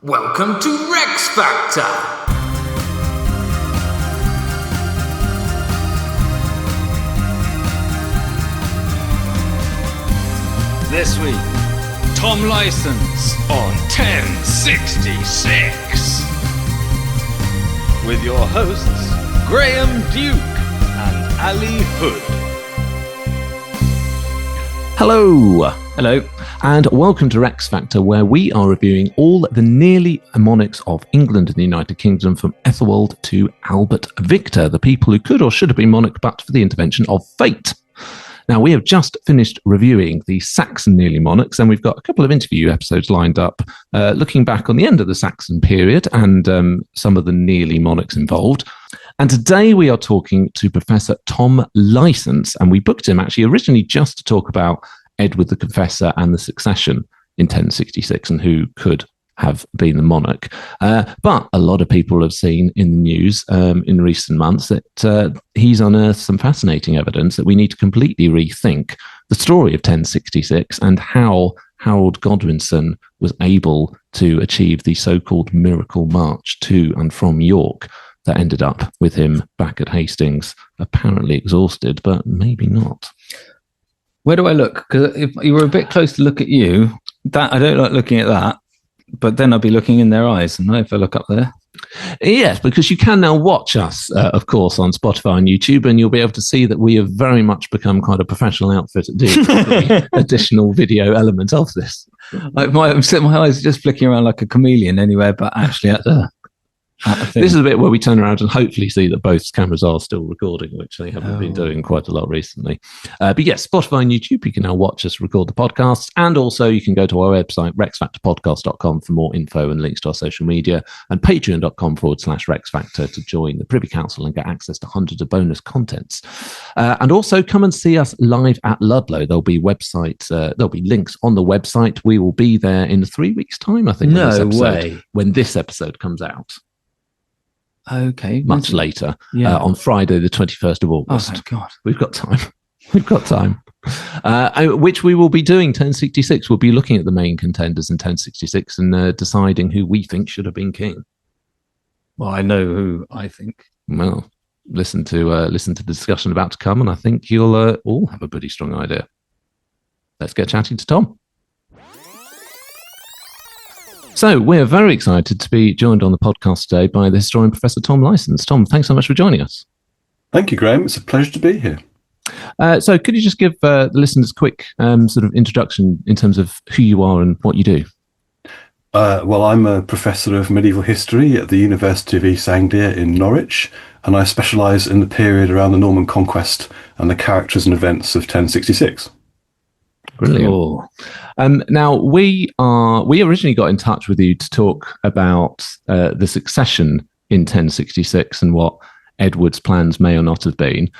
Welcome to Rex Factor! This week, Tom Licence on 1066. With your hosts, Graham Duke and Ali Hood. Hello, and welcome to Rex Factor, where we are reviewing all the nearly monarchs of England and the United Kingdom from Ethelwald to Albert Victor, the people who could or should have been monarch but for the intervention of fate. Now, we have just finished reviewing the Saxon nearly monarchs, and we've got a couple of interview episodes lined up, looking back on the end of the Saxon period and some of the nearly monarchs involved. And today we are talking to Professor Tom Licence, and we booked him actually originally just to talk about Edward the Confessor and the succession in 1066 and who could have been the monarch. But a lot of people have seen in the news in recent months that he's unearthed some fascinating evidence that we need to completely rethink the story of 1066 and how Harold Godwinson was able to achieve the so-called miracle march to and from York that ended up with him back at Hastings, apparently exhausted, but maybe not. Where do I look? Because if you were a bit close to look at you, that I don't like looking at that, but then I'll be looking in their eyes, and if I look up there. Yes, because you can now watch us, of course, on Spotify and YouTube, and you'll be able to see that we have very much become quite a professional outfit at doing the additional video element of this. Like my eyes are just flicking around like a chameleon anywhere, but actually at the... This is a bit where we turn around and hopefully see that both cameras are still recording, which they haven't been doing quite a lot recently. But yes, Spotify and YouTube, you can now watch us record the podcasts. And also you can go to our website, rexfactorpodcast.com, for more info and links to our social media, and patreon.com/rexfactor to join the Privy Council and get access to hundreds of bonus contents. And also come and see us live at Ludlow. There'll be there'll be links on the website. We will be there in 3 weeks' time, I think. No way. When this episode comes out. Okay. Much later, on Friday, the 21st of August. Oh, thank God. We've got time. Which we will be doing 1066. We'll be looking at the main contenders in 1066 and deciding who we think should have been king. Well, I know who I think. Well, listen to the discussion about to come, and I think you'll all have a pretty strong idea. Let's get chatting to Tom. So we're very excited to be joined on the podcast today by the historian Professor Tom Licence. Tom, thanks so much for joining us. Thank you, Graham. It's a pleasure to be here. So could you just give the listeners a quick sort of introduction in terms of who you are and what you do? Well, I'm a professor of medieval history at the University of East Anglia in Norwich, and I specialise in the period around the Norman Conquest and the characters and events of 1066. Brilliant. Cool. Now, we originally got in touch with you to talk about the succession in 1066 and what Edward's plans may or not have been.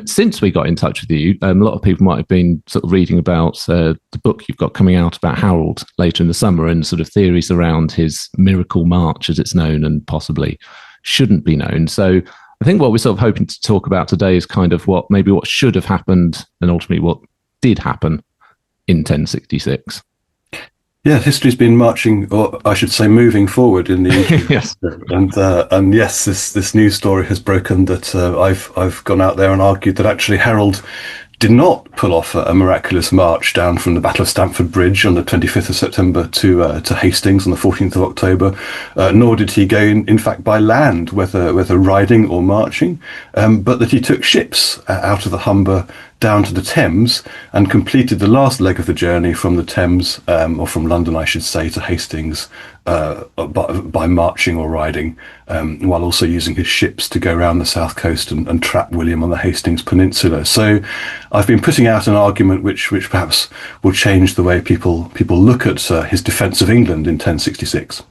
Since we got in touch with you, a lot of people might have been sort of reading about the book you've got coming out about Harold later in the summer and sort of theories around his miracle march, as it's known and possibly shouldn't be known. So I think what we're sort of hoping to talk about today is kind of what should have happened and ultimately what did happen in 1066. Yeah, history's been marching, or I should say moving forward in the interim. Yes. And yes, this news story has broken that I've gone out there and argued that actually Harold did not pull off a miraculous march down from the Battle of Stamford Bridge on the 25th of September to Hastings on the 14th of October, nor did he go in fact by land, whether riding or marching, but that he took ships out of the Humber down to the Thames and completed the last leg of the journey from the Thames, or from London, I should say, to Hastings by marching or riding, while also using his ships to go around the south coast and trap William on the Hastings Peninsula. So I've been putting out an argument which perhaps will change the way people look at his defence of England in 1066.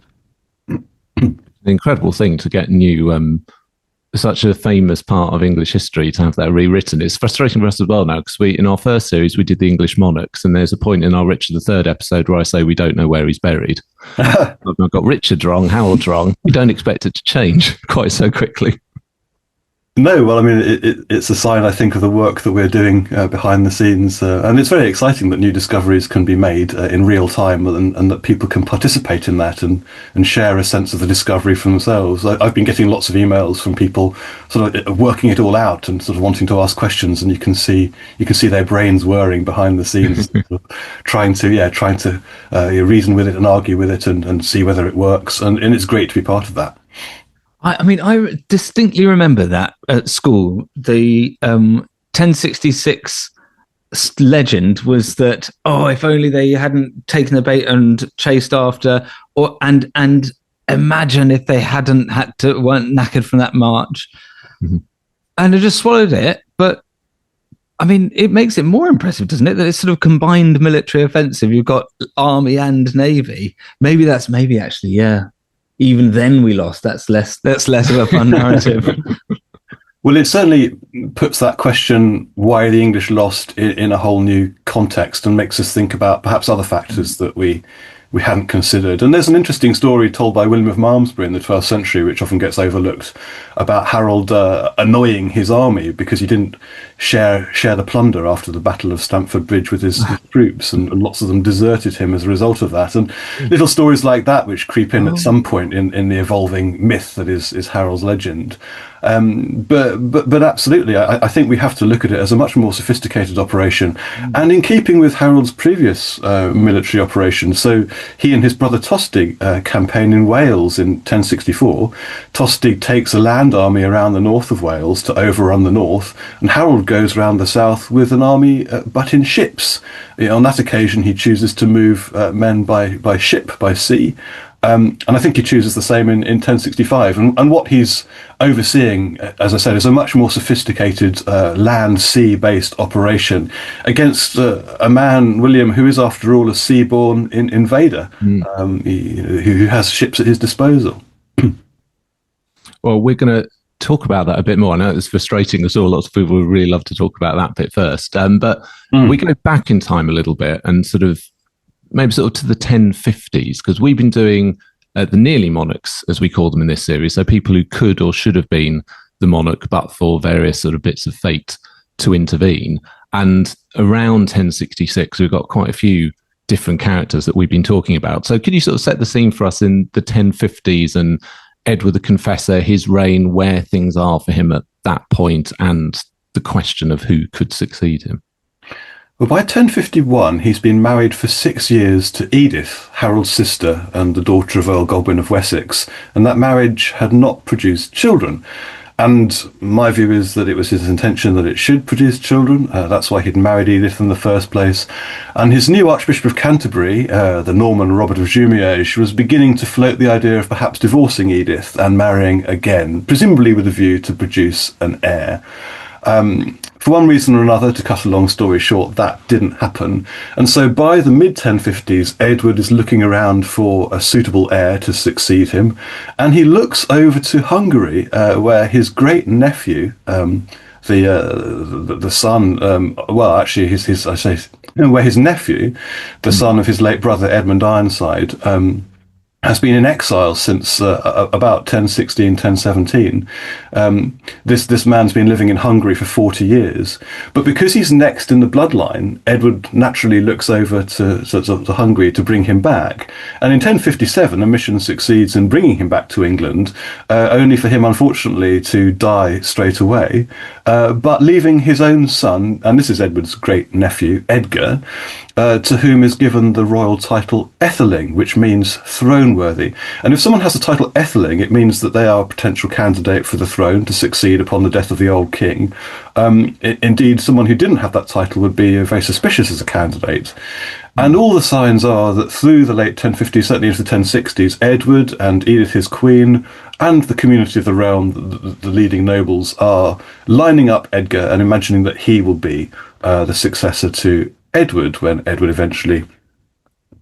An incredible thing to get new... such a famous part of English history to have that rewritten. It's frustrating for us as well now because in our first series we did the English monarchs, and there's a point in our Richard III episode where I say we don't know where he's buried. I've got Richard wrong, Harold wrong. We don't expect it to change quite so quickly. No, well, I mean, it's a sign, I think, of the work that we're doing behind the scenes. And it's very exciting that new discoveries can be made in real time and that people can participate in that and share a sense of the discovery for themselves. I've been getting lots of emails from people sort of working it all out and sort of wanting to ask questions, and you can see their brains whirring behind the scenes, sort of trying to reason with it and argue with it and see whether it works. And it's great to be part of that. I mean, I distinctly remember that at school. The 1066 legend was that, if only they hadn't taken the bait and chased after, and imagine if they weren't knackered from that march. Mm-hmm. And I just swallowed it. But I mean, it makes it more impressive, doesn't it? That it's sort of combined military offensive. You've got army and navy. Maybe actually, yeah. Even then we lost. That's less of a fun narrative. Well, it certainly puts that question, why the English lost, in a whole new context and makes us think about perhaps other factors that we hadn't considered. And there's an interesting story told by William of Malmesbury in the 12th century, which often gets overlooked, about Harold annoying his army because he didn't share the plunder after the Battle of Stamford Bridge with his troops, and lots of them deserted him as a result of that. And little stories like that which creep in at some point in the evolving myth that is Harold's legend. But absolutely, I think we have to look at it as a much more sophisticated operation, and in keeping with Harold's previous military operations. So he and his brother Tostig campaign in Wales in 1064. Tostig takes a land army around the north of Wales to overrun the north, and Harold goes around the south with an army, but in ships. On that occasion, he chooses to move men by ship, by sea. And I think he chooses the same in 1065. And what he's overseeing, as I said, is a much more sophisticated land-sea-based operation against a man, William, who is, after all, a sea-born invader, who has ships at his disposal. Well, we're going to talk about that a bit more. I know it's frustrating as well. Lots of people would really love to talk about that bit first. But we go back in time a little bit and maybe to the 1050s, because we've been doing the nearly monarchs, as we call them in this series. So people who could or should have been the monarch, but for various sort of bits of fate to intervene. And around 1066, we've got quite a few different characters that we've been talking about. So could you sort of set the scene for us in the 1050s and Edward the Confessor, his reign, where things are for him at that point, and the question of who could succeed him? Well, by 1051, he's been married for 6 years to Edith, Harold's sister and the daughter of Earl Godwin of Wessex, and that marriage had not produced children. And my view is that it was his intention that it should produce children. That's why he'd married Edith in the first place. And his new Archbishop of Canterbury, the Norman Robert of Jumièges, was beginning to float the idea of perhaps divorcing Edith and marrying again, presumably with a view to produce an heir. For one reason or another, to cut a long story short, that didn't happen. And so by the mid-1050s, Edward is looking around for a suitable heir to succeed him. And he looks over to Hungary, where his great-nephew, the son, where his nephew, the son of his late brother Edmund Ironside, has been in exile since about 1016, 1017. This man's been living in Hungary for 40 years. But because he's next in the bloodline, Edward naturally looks over to Hungary to bring him back. And in 1057, a mission succeeds in bringing him back to England, only for him, unfortunately, to die straight away, but leaving his own son, and this is Edward's great-nephew, Edgar, to whom is given the royal title Etheling, which means throne-worthy. And if someone has the title Etheling, it means that they are a potential candidate for the throne to succeed upon the death of the old king. Indeed, someone who didn't have that title would be very suspicious as a candidate. And all the signs are that through the late 1050s, certainly into the 1060s, Edward and Edith, his queen, and the community of the realm, the leading nobles, are lining up Edgar and imagining that he will be the successor to Edward when Edward eventually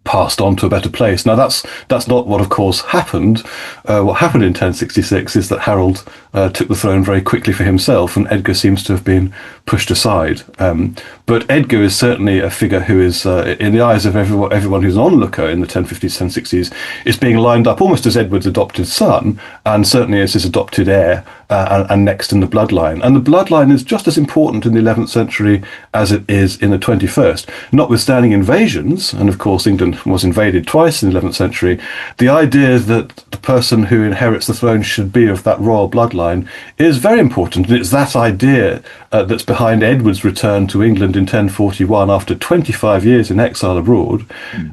passed on to a better place. Now, that's not what, of course, happened. What happened in 1066 is that Harold took the throne very quickly for himself, and Edgar seems to have been pushed aside. But Edgar is certainly a figure who is, in the eyes of everyone who's an onlooker in the 1050s, 1060s, is being lined up almost as Edward's adopted son, and certainly as his adopted heir, and next in the bloodline. And the bloodline is just as important in the 11th century as it is in the 21st. Notwithstanding invasions, and of course England was invaded twice in the 11th century, the idea that the person who inherits the throne should be of that royal bloodline is very important. And it's that idea that's behind Edward's return to England in 1041 after 25 years in exile abroad.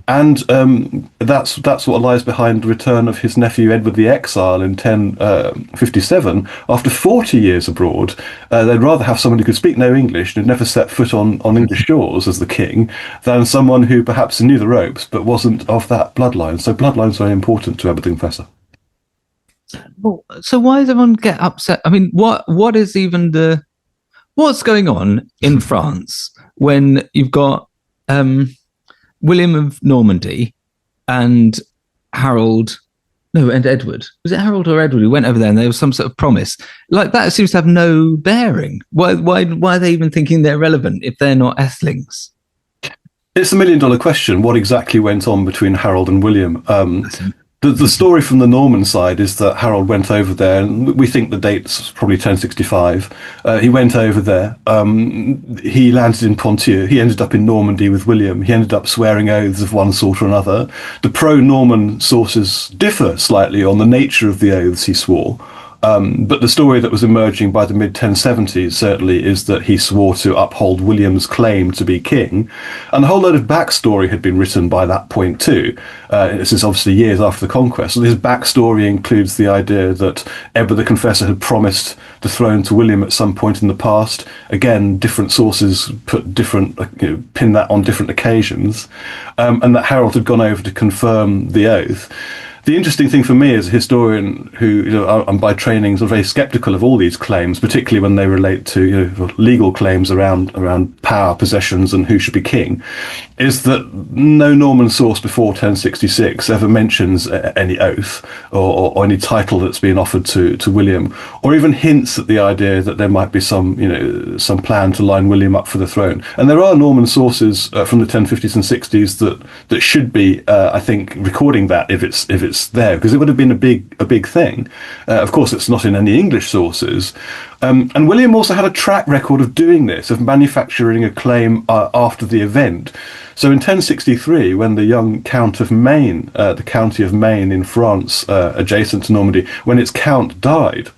And that's what lies behind the return of his nephew Edward the Exile in 1057 after 40 years abroad. They'd rather have someone who could speak no English and had never set foot on English shores as the king than someone who perhaps knew the ropes but wasn't of that bloodline. So bloodline's very important to Edward the Confessor. So why does everyone get upset? I mean, what is even what's going on in France when you've got William of Normandy and Edward? Was it Harold or Edward who went over there and there was some sort of promise? Like, that seems to have no bearing. Why are they even thinking they're relevant if they're not Ethelings? It's the $1 million question. What exactly went on between Harold and William? The story from the Norman side is that Harold went over there, and we think the date's probably 1065. He went over there. He landed in Ponthieu. He ended up in Normandy with William. He ended up swearing oaths of one sort or another. The pro-Norman sources differ slightly on the nature of the oaths he swore. But the story that was emerging by the mid-1070s certainly is that he swore to uphold William's claim to be king. And a whole load of backstory had been written by that point too. This is obviously years after the conquest. So his backstory includes the idea that Edward the Confessor had promised the throne to William at some point in the past. Again, different sources put pin that on different occasions. And that Harold had gone over to confirm the oath. The interesting thing for me as a historian who, I'm by training sort of very sceptical of all these claims, particularly when they relate to legal claims around power, possessions, and who should be king, is that no Norman source before 1066 ever mentions any oath or any title that's been offered to William, or even hints at the idea that there might be some plan to line William up for the throne. And there are Norman sources from the 1050s and 60s that should be, I think, recording that if it's there, because it would have been a big thing. Of course, it's not in any English sources. And William also had a track record of doing this, of manufacturing a claim after the event. So in 1063, when the young Count of Maine, the county of Maine in France, adjacent to Normandy, when its count died,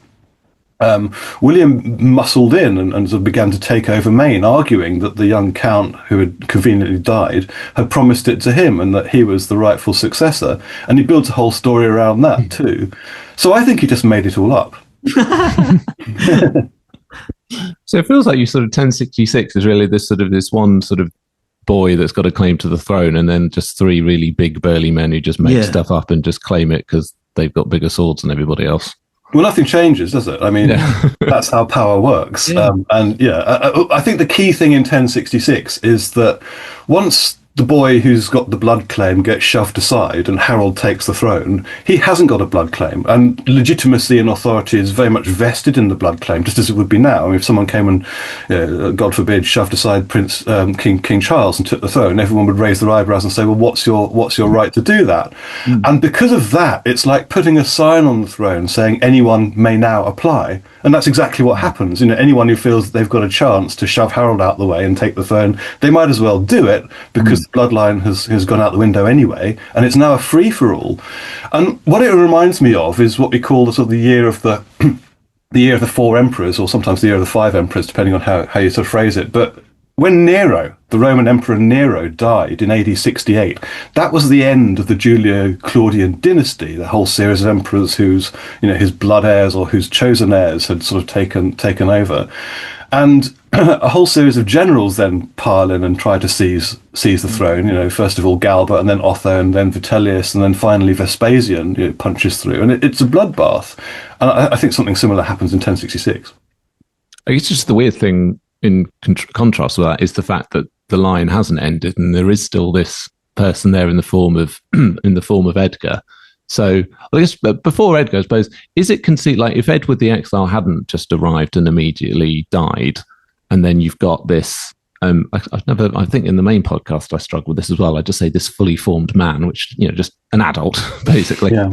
William muscled in and sort of began to take over Maine, arguing that the young count who had conveniently died had promised it to him and that he was the rightful successor. And he built a whole story around that too. So I think he just made it all up. So it feels like you sort of 1066 is really this one sort of boy that's got a claim to the throne, and then just three really big burly men who just make stuff up and just claim it because they've got bigger swords than everybody else. Well, nothing changes, does it? I mean, that's how power works. Yeah. I think the key thing in 1066 is that once the boy who's got the blood claim gets shoved aside and Harold takes the throne, he hasn't got a blood claim. And legitimacy and authority is very much vested in the blood claim, just as it would be now. I mean, if someone came and, God forbid, shoved aside King Charles and took the throne, everyone would raise their eyebrows and say, well, what's your right to do that? And because of that, it's like putting a sign on the throne saying anyone may now apply. And that's exactly what happens. Anyone who feels they've got a chance to shove Harold out the way and take the throne, they might as well do it, because the bloodline has gone out the window anyway, and it's now a free-for-all. And what it reminds me of is what we call the year of the the year of the four emperors, or sometimes the year of the five emperors, depending on how you sort of phrase it. But when Nero, the Roman Emperor Nero, died in AD 68, that was the end of the Julio-Claudian dynasty, the whole series of emperors whose, his blood heirs or whose chosen heirs had sort of taken over. And a whole series of generals then pile in and try to seize the throne. First of all Galba, and then Otho, and then Vitellius, and then finally Vespasian punches through. And it's a bloodbath. And I think something similar happens in 1066. I guess just the weird thing in contrast with that is the fact that the line hasn't ended, and there is still that person there in the form of Edgar. So I guess before Edgar, I suppose, is it like if Edward the Exile hadn't just arrived and immediately died, and then you've got this, I think in the main podcast I struggle with this as well. I just say this fully formed man, which, just an adult, basically. Yeah.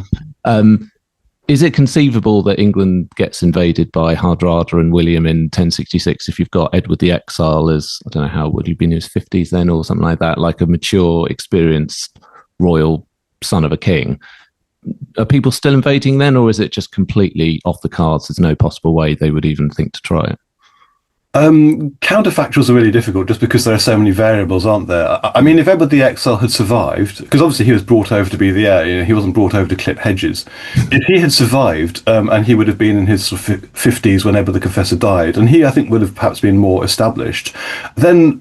Is it conceivable that England gets invaded by Hardrada and William in 1066 if you've got Edward the Exile as, I don't know how, would he be in his 50s then or something like that, like a mature, experienced royal son of a king? Are people still invading then, or is it just completely off the cards? There's no possible way they would even think to try it? Counterfactuals are really difficult just because there are so many variables, aren't there? I mean, if Edward the Exile had survived, because obviously he was brought over to be the heir, he wasn't brought over to clip hedges. If he had survived, and he would have been in his sort of 50s when Edward the Confessor died, and he, I think, would have perhaps been more established, then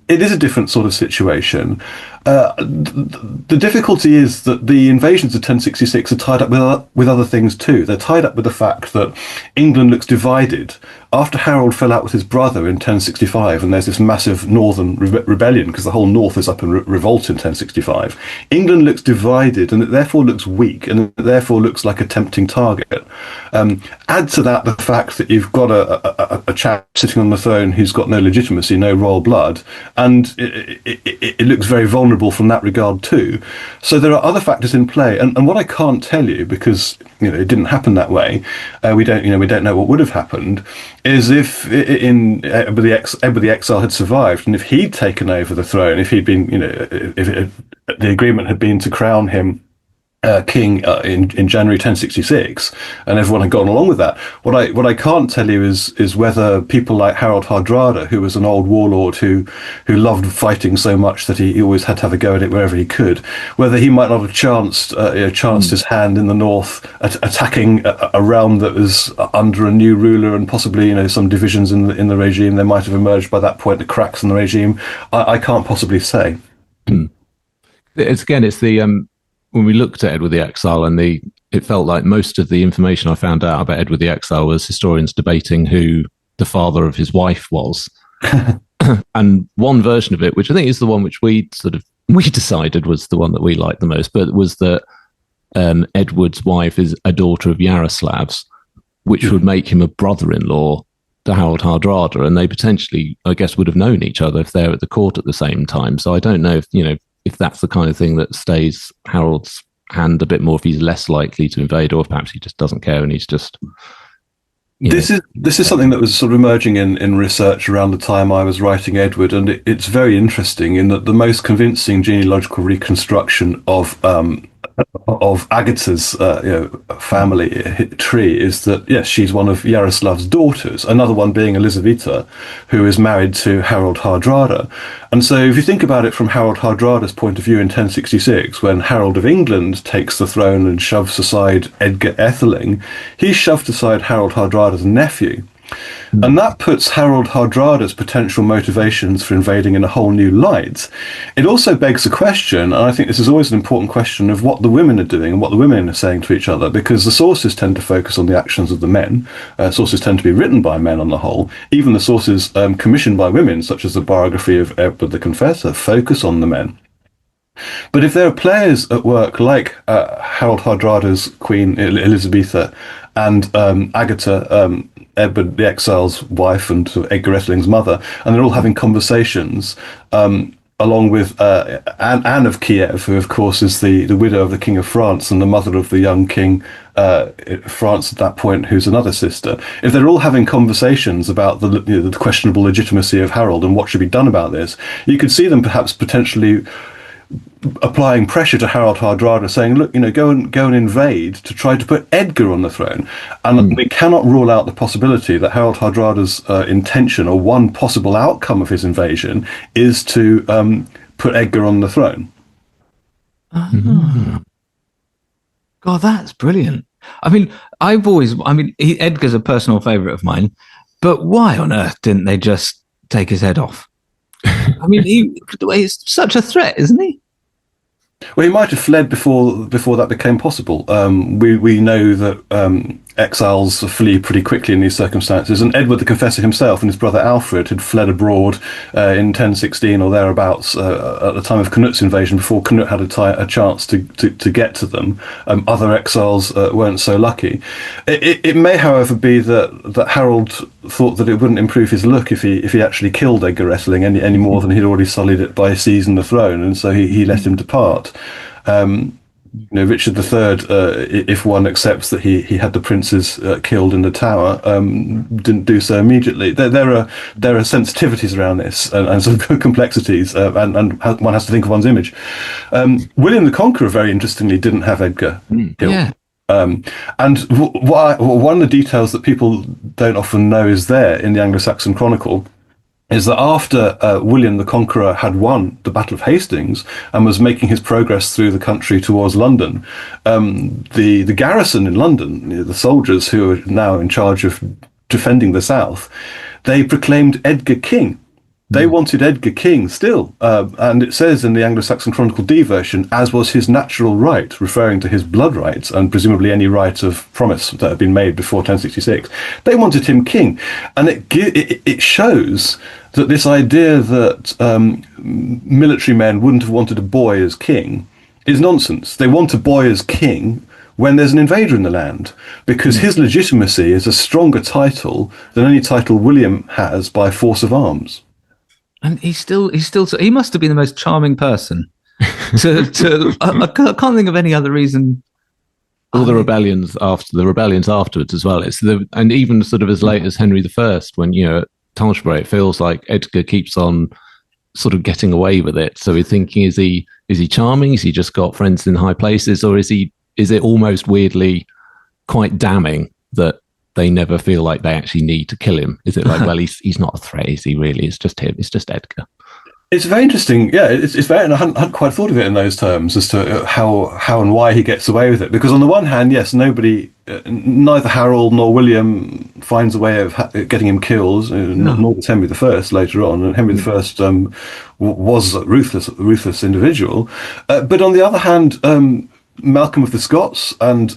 it is a different sort of situation. The difficulty is that the invasions of 1066 are tied up with other things too. They're tied up with the fact that England looks divided. After Harold fell out with his brother in 1065, and there's this massive northern rebellion because the whole north is up in revolt in 1065, England looks divided, and it therefore looks weak, and it therefore looks like a tempting target. Add to that the fact that you've got a chap sitting on the throne who's got no legitimacy, no royal blood, and it looks very vulnerable from that regard too. So there are other factors in play, and what I can't tell you, because it didn't happen that way, we don't know what would have happened, is if Edward the Exile had survived, and if he'd taken over the throne, if he'd been, if the agreement had been to crown him king in January 1066, and everyone had gone along with that. What I can't tell you is whether people like Harold Hardrada, who was an old warlord who loved fighting so much that he always had to have a go at it wherever he could, whether he might not have chanced his hand in the north attacking a realm that was under a new ruler, and possibly some divisions in the regime. There might have emerged by that point the cracks in the regime. I can't possibly say. It's the when we looked at Edward the Exile, and it felt like most of the information I found out about Edward the Exile was historians debating who the father of his wife was. And one version of it, which I think is the one which we decided was the one that we liked the most, but was that Edward's wife is a daughter of Yaroslav's, which would make him a brother-in-law to Harold Hardrada, and they potentially, I guess, would have known each other if they're at the court at the same time. So I don't know if that's the kind of thing that stays Harold's hand a bit more, if he's less likely to invade, or if perhaps he just doesn't care and he's just... This is something that was sort of emerging in research around the time I was writing Edward, and it's very interesting in that the most convincing genealogical reconstruction of Agatha's family tree is that, yes, she's one of Yaroslav's daughters, another one being Elizaveta, who is married to Harold Hardrada. And so if you think about it from Harold Hardrada's point of view in 1066, when Harold of England takes the throne and shoves aside Edgar Etheling, he shoved aside Harold Hardrada's nephew. And that puts Harold Hardrada's potential motivations for invading in a whole new light. It also begs the question, and I think this is always an important question, of what the women are doing and what the women are saying to each other, because the sources tend to focus on the actions of the men. Sources tend to be written by men on the whole. Even the sources commissioned by women, such as the biography of Edward the Confessor, focus on the men. But if there are players at work like Harold Hardrada's queen Elizabetha and Agatha, Edward the Exile's wife and Edgar Etheling's mother, and they're all having conversations along with Anne of Kiev, who of course is the widow of the King of France and the mother of the young King France at that point, who's another sister. If they're all having conversations about the questionable legitimacy of Harold and what should be done about this, you could see them perhaps potentially applying pressure to Harold Hardrada, saying, look, go and invade to try to put Edgar on the throne. And we cannot rule out the possibility that Harold Hardrada's intention, or one possible outcome of his invasion, is to put Edgar on the throne. God, that's brilliant. I mean, Edgar's a personal favourite of mine, but why on earth didn't they just take his head off? I mean, he's such a threat, isn't he? Well, he might have fled before that became possible. We know that exiles flee pretty quickly in these circumstances. And Edward the Confessor himself and his brother Alfred had fled abroad in 1016 or thereabouts at the time of Canut's invasion, before Canut had a chance to get to them. Other exiles weren't so lucky. It may, however, be that Harold thought that it wouldn't improve his look if he actually killed Edgar Wrestling any more than he'd already sullied it by seizing the throne, and so he let him depart. Richard III, if one accepts that he had the princes killed in the Tower, didn't do so immediately. There are sensitivities around this and sort of complexities, and one has to think of one's image. William the Conqueror, very interestingly, didn't have Edgar killed. Yeah. And one of the details that people don't often know is there in the Anglo-Saxon Chronicle is that after William the Conqueror had won the Battle of Hastings and was making his progress through the country towards London, the garrison in London, the soldiers who are now in charge of defending the south, they proclaimed Edgar king. They wanted Edgar king still, and it says in the Anglo-Saxon Chronicle D version, as was his natural right, referring to his blood rights and presumably any right of promise that had been made before 1066. They wanted him king, and it shows that this idea that military men wouldn't have wanted a boy as king is nonsense. They want a boy as king when there's an invader in the land, because his legitimacy is a stronger title than any title William has by force of arms. And he must have been the most charming person. I can't think of any other reason. All the rebellions afterwards as well. And even sort of as late as Henry I, when at Touchbury, it feels like Edgar keeps on sort of getting away with it. So we're thinking, is he charming? Has he just got friends in high places, or is it almost weirdly quite damning that they never feel like they actually need to kill him? Is it like, well, he's not a threat, is he really? It's just him. It's just Edgar. It's very interesting. Yeah, it's very, and I hadn't quite thought of it in those terms as to how and why he gets away with it. Because on the one hand, yes, neither Harold nor William finds a way of getting him killed, nor does Henry I later on. And Henry I was a ruthless individual. But on the other hand, Malcolm of the Scots and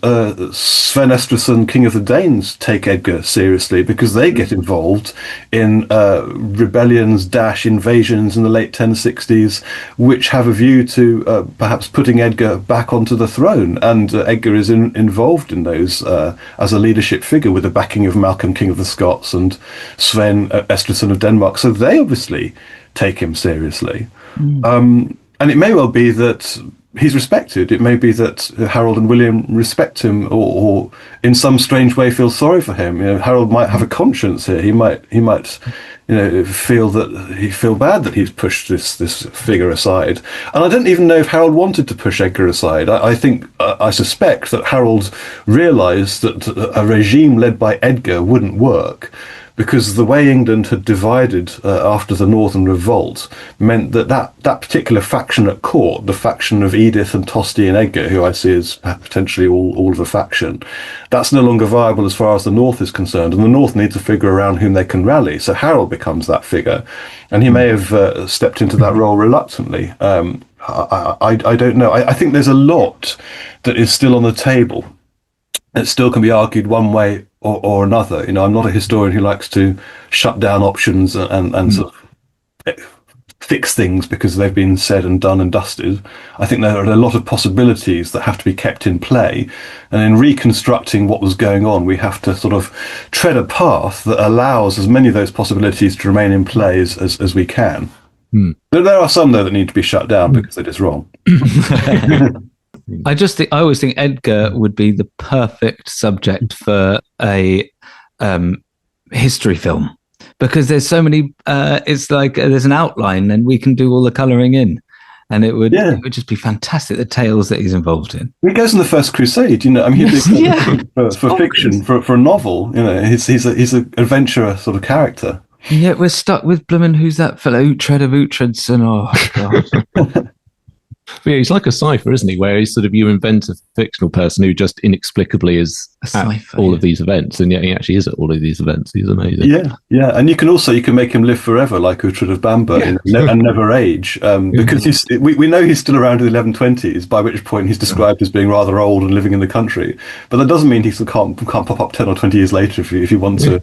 Sven Estridsson, King of the Danes, take Edgar seriously because they get involved in rebellions, invasions in the late 1060s, which have a view to perhaps putting Edgar back onto the throne. And Edgar is involved in those as a leadership figure with the backing of Malcolm, King of the Scots, and Sven Estridsson of Denmark. So they obviously take him seriously. And it may well be that he's respected. It may be that Harold and William respect him, or in some strange way feel sorry for him. Harold might have a conscience here. He might feel bad that he's pushed this figure aside. And I don't even know if Harold wanted to push Edgar aside. I suspect that Harold realised that a regime led by Edgar wouldn't work, because the way England had divided after the Northern Revolt meant that particular faction at court, the faction of Edith and Tosti and Edgar, who I see as potentially all of a faction, that's no longer viable as far as the North is concerned, and the North needs a figure around whom they can rally. So Harold becomes that figure, and he may have stepped into that role reluctantly. I don't know. I think there's a lot that is still on the table. It still can be argued one way or another. I'm not a historian who likes to shut down options and sort of fix things because they've been said and done and dusted. I think there are a lot of possibilities that have to be kept in play. And in reconstructing what was going on, we have to sort of tread a path that allows as many of those possibilities to remain in play as we can. There are some, though, that need to be shut down because they're just wrong. I always think Edgar would be the perfect subject for a history film, because there's so many. It's like there's an outline, and we can do all the colouring in, and it would just be fantastic. The tales that he's involved in. He goes in the First Crusade. He'd be for fiction, for a novel. He's an adventurer sort of character. And yet we're stuck with Bloomin', who's that fellow Uhtred of Uhtredson? Oh God. But yeah, he's like a cipher, isn't he? Where he's sort of, you invent a fictional person who just inexplicably is at all of these events, and yet he actually is at all of these events. He's amazing. Yeah, and you can make him live forever, like Uhtred of Bamba, and never age, because we know he's still around in the 1120s, by which point he's described as being rather old and living in the country. But that doesn't mean he can't pop up 10 or 20 years later if you want to.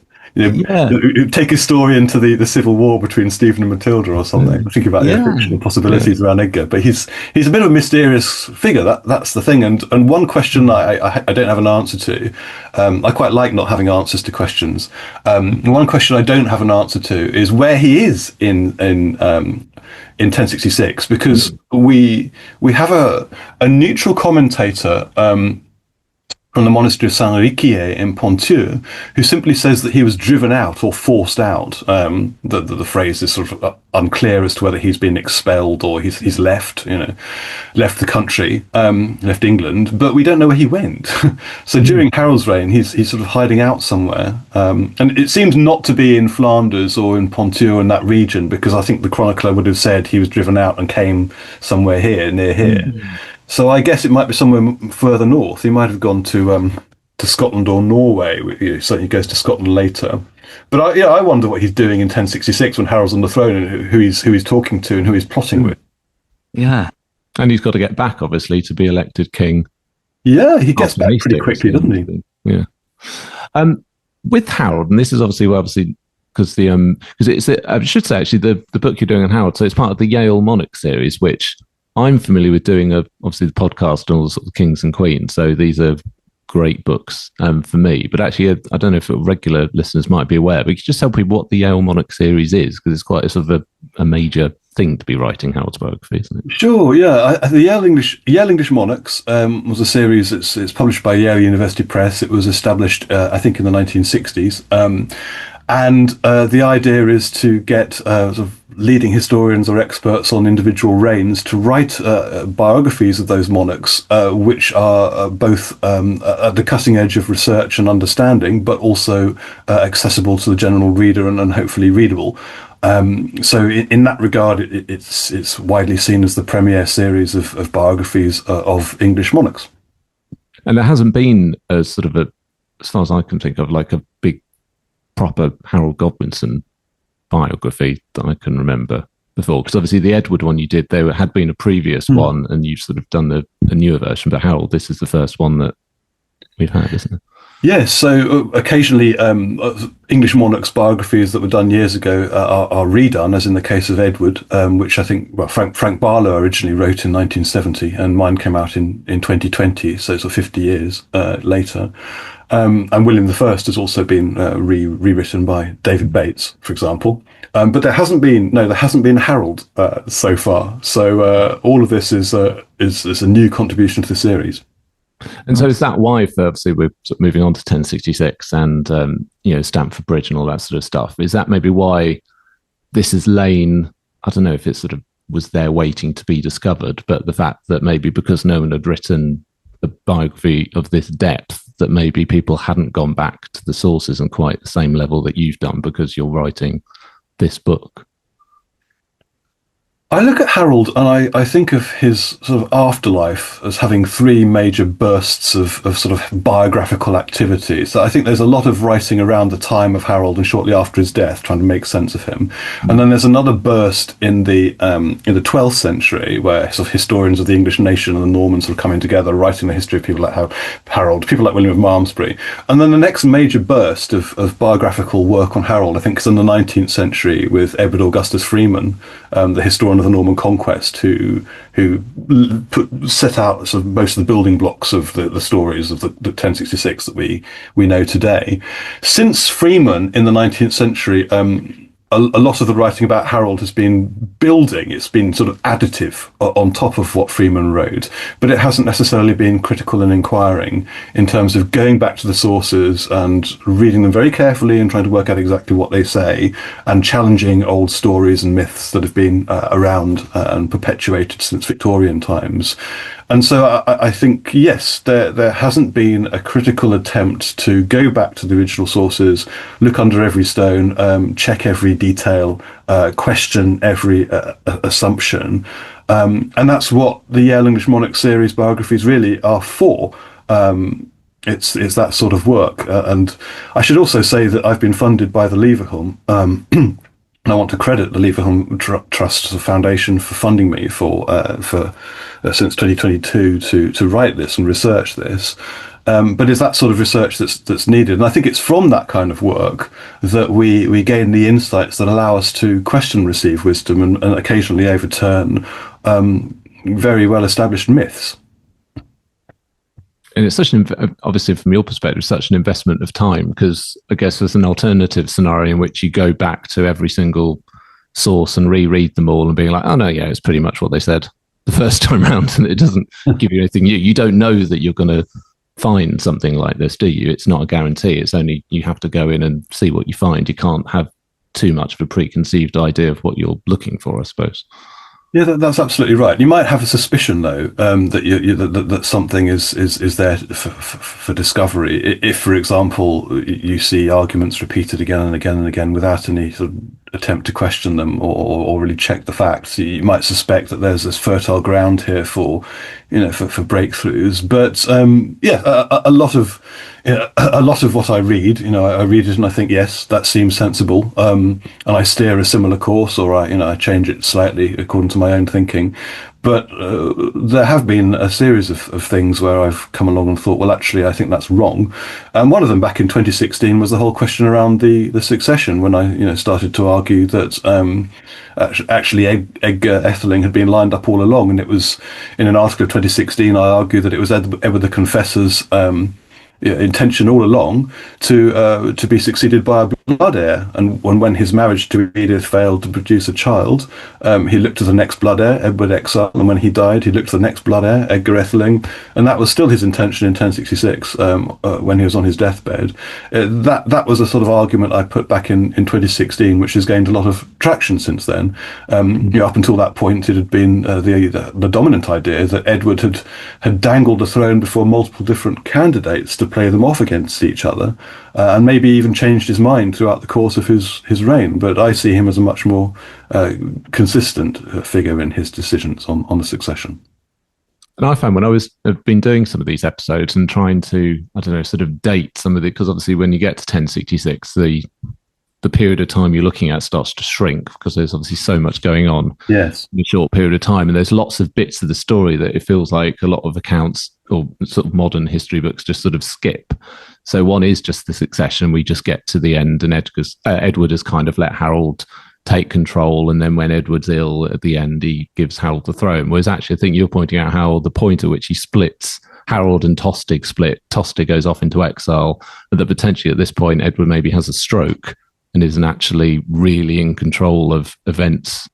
Take a story into the civil war between Stephen and Matilda or something. Think about the fictional possibilities around Edgar. But he's a bit of a mysterious figure. That's the thing. And one question I don't have an answer to. I quite like not having answers to questions. One question I don't have an answer to is where he is in 1066, because we have a neutral commentator. From the monastery of Saint-Riquier in Ponthieu, who simply says that he was driven out or forced out. The phrase is sort of unclear as to whether he's been expelled or he's left the country, left England, but we don't know where he went. So during Harold's reign, he's sort of hiding out somewhere. And it seems not to be in Flanders or in Ponthieu in that region, because I think the chronicler would have said he was driven out and came somewhere near here. So I guess it might be somewhere further north. He might have gone to Scotland or Norway. Certainly goes to Scotland later. But I wonder what he's doing in 1066 when Harold's on the throne, and who he's talking to and who he's plotting with. Yeah, and he's got to get back, obviously, to be elected king. Yeah, he gets back pretty quickly, doesn't he? Yeah. With Harold, and this is obviously because it's I should say actually the book you're doing on Harold. So it's part of the Yale Monarch series, which I'm familiar with doing, obviously the podcast on all the sort of kings and queens. So these are great books for me. But actually, I don't know if regular listeners might be aware, but you could just tell people what the Yale Monarch series is, because it's quite a sort of a major thing to be writing Harold's biography, isn't it? Sure, yeah. The Yale English Monarchs was a series. It's published by Yale University Press. It was established, I think, in the 1960s. And the idea is to get sort of leading historians or experts on individual reigns to write biographies of those monarchs, which are both at the cutting edge of research and understanding, but also accessible to the general reader and hopefully readable. So in that regard, it's widely seen as the premier series of biographies of English monarchs. And there hasn't been a sort of as far as I can think of, like a big proper Harold Godwinson biography that I can remember before, because obviously the Edward one you did, there had been a previous one, and you've sort of done a newer version, but Harold, this is the first one that we've had, isn't it? Yes, so occasionally English monarchs' biographies that were done years ago are redone, as in the case of Edward, which I think Frank Barlow originally wrote in 1970, and mine came out in 2020, so it's 50 years later. And William I has also been rewritten by David Bates, for example. But there hasn't been Harold so far. So all of this is a new contribution to the series. And so is that why, obviously, we're sort of moving on to 1066 and Stamford Bridge and all that sort of stuff? Is that maybe why this is lain? I don't know if it sort of was there waiting to be discovered, but the fact that maybe because no one had written a biography of this depth, that maybe people hadn't gone back to the sources on quite the same level that you've done because you're writing this book. I look at Harold and I think of his sort of afterlife as having three major bursts of sort of biographical activity. So I think there's a lot of writing around the time of Harold and shortly after his death, trying to make sense of him. And then there's another burst in the 12th century, where sort of historians of the English nation and the Normans sort of coming together, writing the history of people like Harold, people like William of Malmesbury. And then the next major burst of biographical work on Harold, I think, is in the 19th century with Edward Augustus Freeman, the historian of the Norman Conquest, who set out sort of most of the building blocks of the stories of the 1066 that we know today. Since Freeman in the 19th century, a lot of the writing about Harold has been building. It's been sort of additive on top of what Freeman wrote, but it hasn't necessarily been critical and inquiring in terms of going back to the sources and reading them very carefully and trying to work out exactly what they say and challenging old stories and myths that have been around and perpetuated since Victorian times. And so I think, yes, there hasn't been a critical attempt to go back to the original sources, look under every stone, check every detail, question every assumption. And that's what the Yale English Monarch series biographies really are for. It's that sort of work. And I should also say that I've been funded by the Leverhulme. And I want to credit the Leverhulme Trust as a foundation for funding me for since 2022 to write this and research this. But it's that sort of research that's needed. And I think it's from that kind of work that we gain the insights that allow us to question received wisdom and occasionally overturn very well-established myths. And it's obviously from your perspective, such an investment of time, because I guess there's an alternative scenario in which you go back to every single source and reread them all and being like, oh no, yeah, it's pretty much what they said the first time around, and it doesn't give you anything new. You don't know that you're going to find something like this, do you? It's not a guarantee. It's only you have to go in and see what you find. You can't have too much of a preconceived idea of what you're looking for, I suppose. Yeah, that's absolutely right. You might have a suspicion, though, that something is there for discovery. If, for example, you see arguments repeated again and again and again without any sort of attempt to question them or really check the facts, you might suspect that there's this fertile ground here for breakthroughs. But a lot of what I read, I read it and I think, yes, that seems sensible, and I steer a similar course, or I change it slightly according to my own thinking. But there have been a series of things where I've come along and thought, well, actually, I think that's wrong. And one of them back in 2016 was the whole question around the succession, when I started to argue that actually Edgar Etheling had been lined up all along. And it was in an article of 2016, I argued that it was Edward the Confessor's intention all along to be succeeded by a blood heir, and when his marriage to Edith failed to produce a child, he looked to the next blood heir, Edward Exile, and when he died, he looked to the next blood heir, Edgar Etheling, and that was still his intention in 1066 when he was on his deathbed. That was a sort of argument I put back in 2016, which has gained a lot of traction since then. Up until that point, it had been the dominant idea that Edward had dangled the throne before multiple different candidates to play them off against each other, and maybe even changed his mind throughout the course of his reign. But I see him as a much more consistent figure in his decisions on the succession. And I found when I've been doing some of these episodes and trying to, sort of date some of the, because obviously when you get to 1066, the period of time you're looking at starts to shrink because there's obviously so much going on in a short period of time. And there's lots of bits of the story that it feels like a lot of accounts or sort of modern history books just sort of skip. So one is just the succession. We just get to the end and Edward has kind of let Harold take control. And then when Edward's ill at the end, he gives Harold the throne. Whereas actually, I think you're pointing out how the point at which he splits, Harold and Tostig split, Tostig goes off into exile, and that potentially at this point, Edward maybe has a stroke and isn't actually really in control of events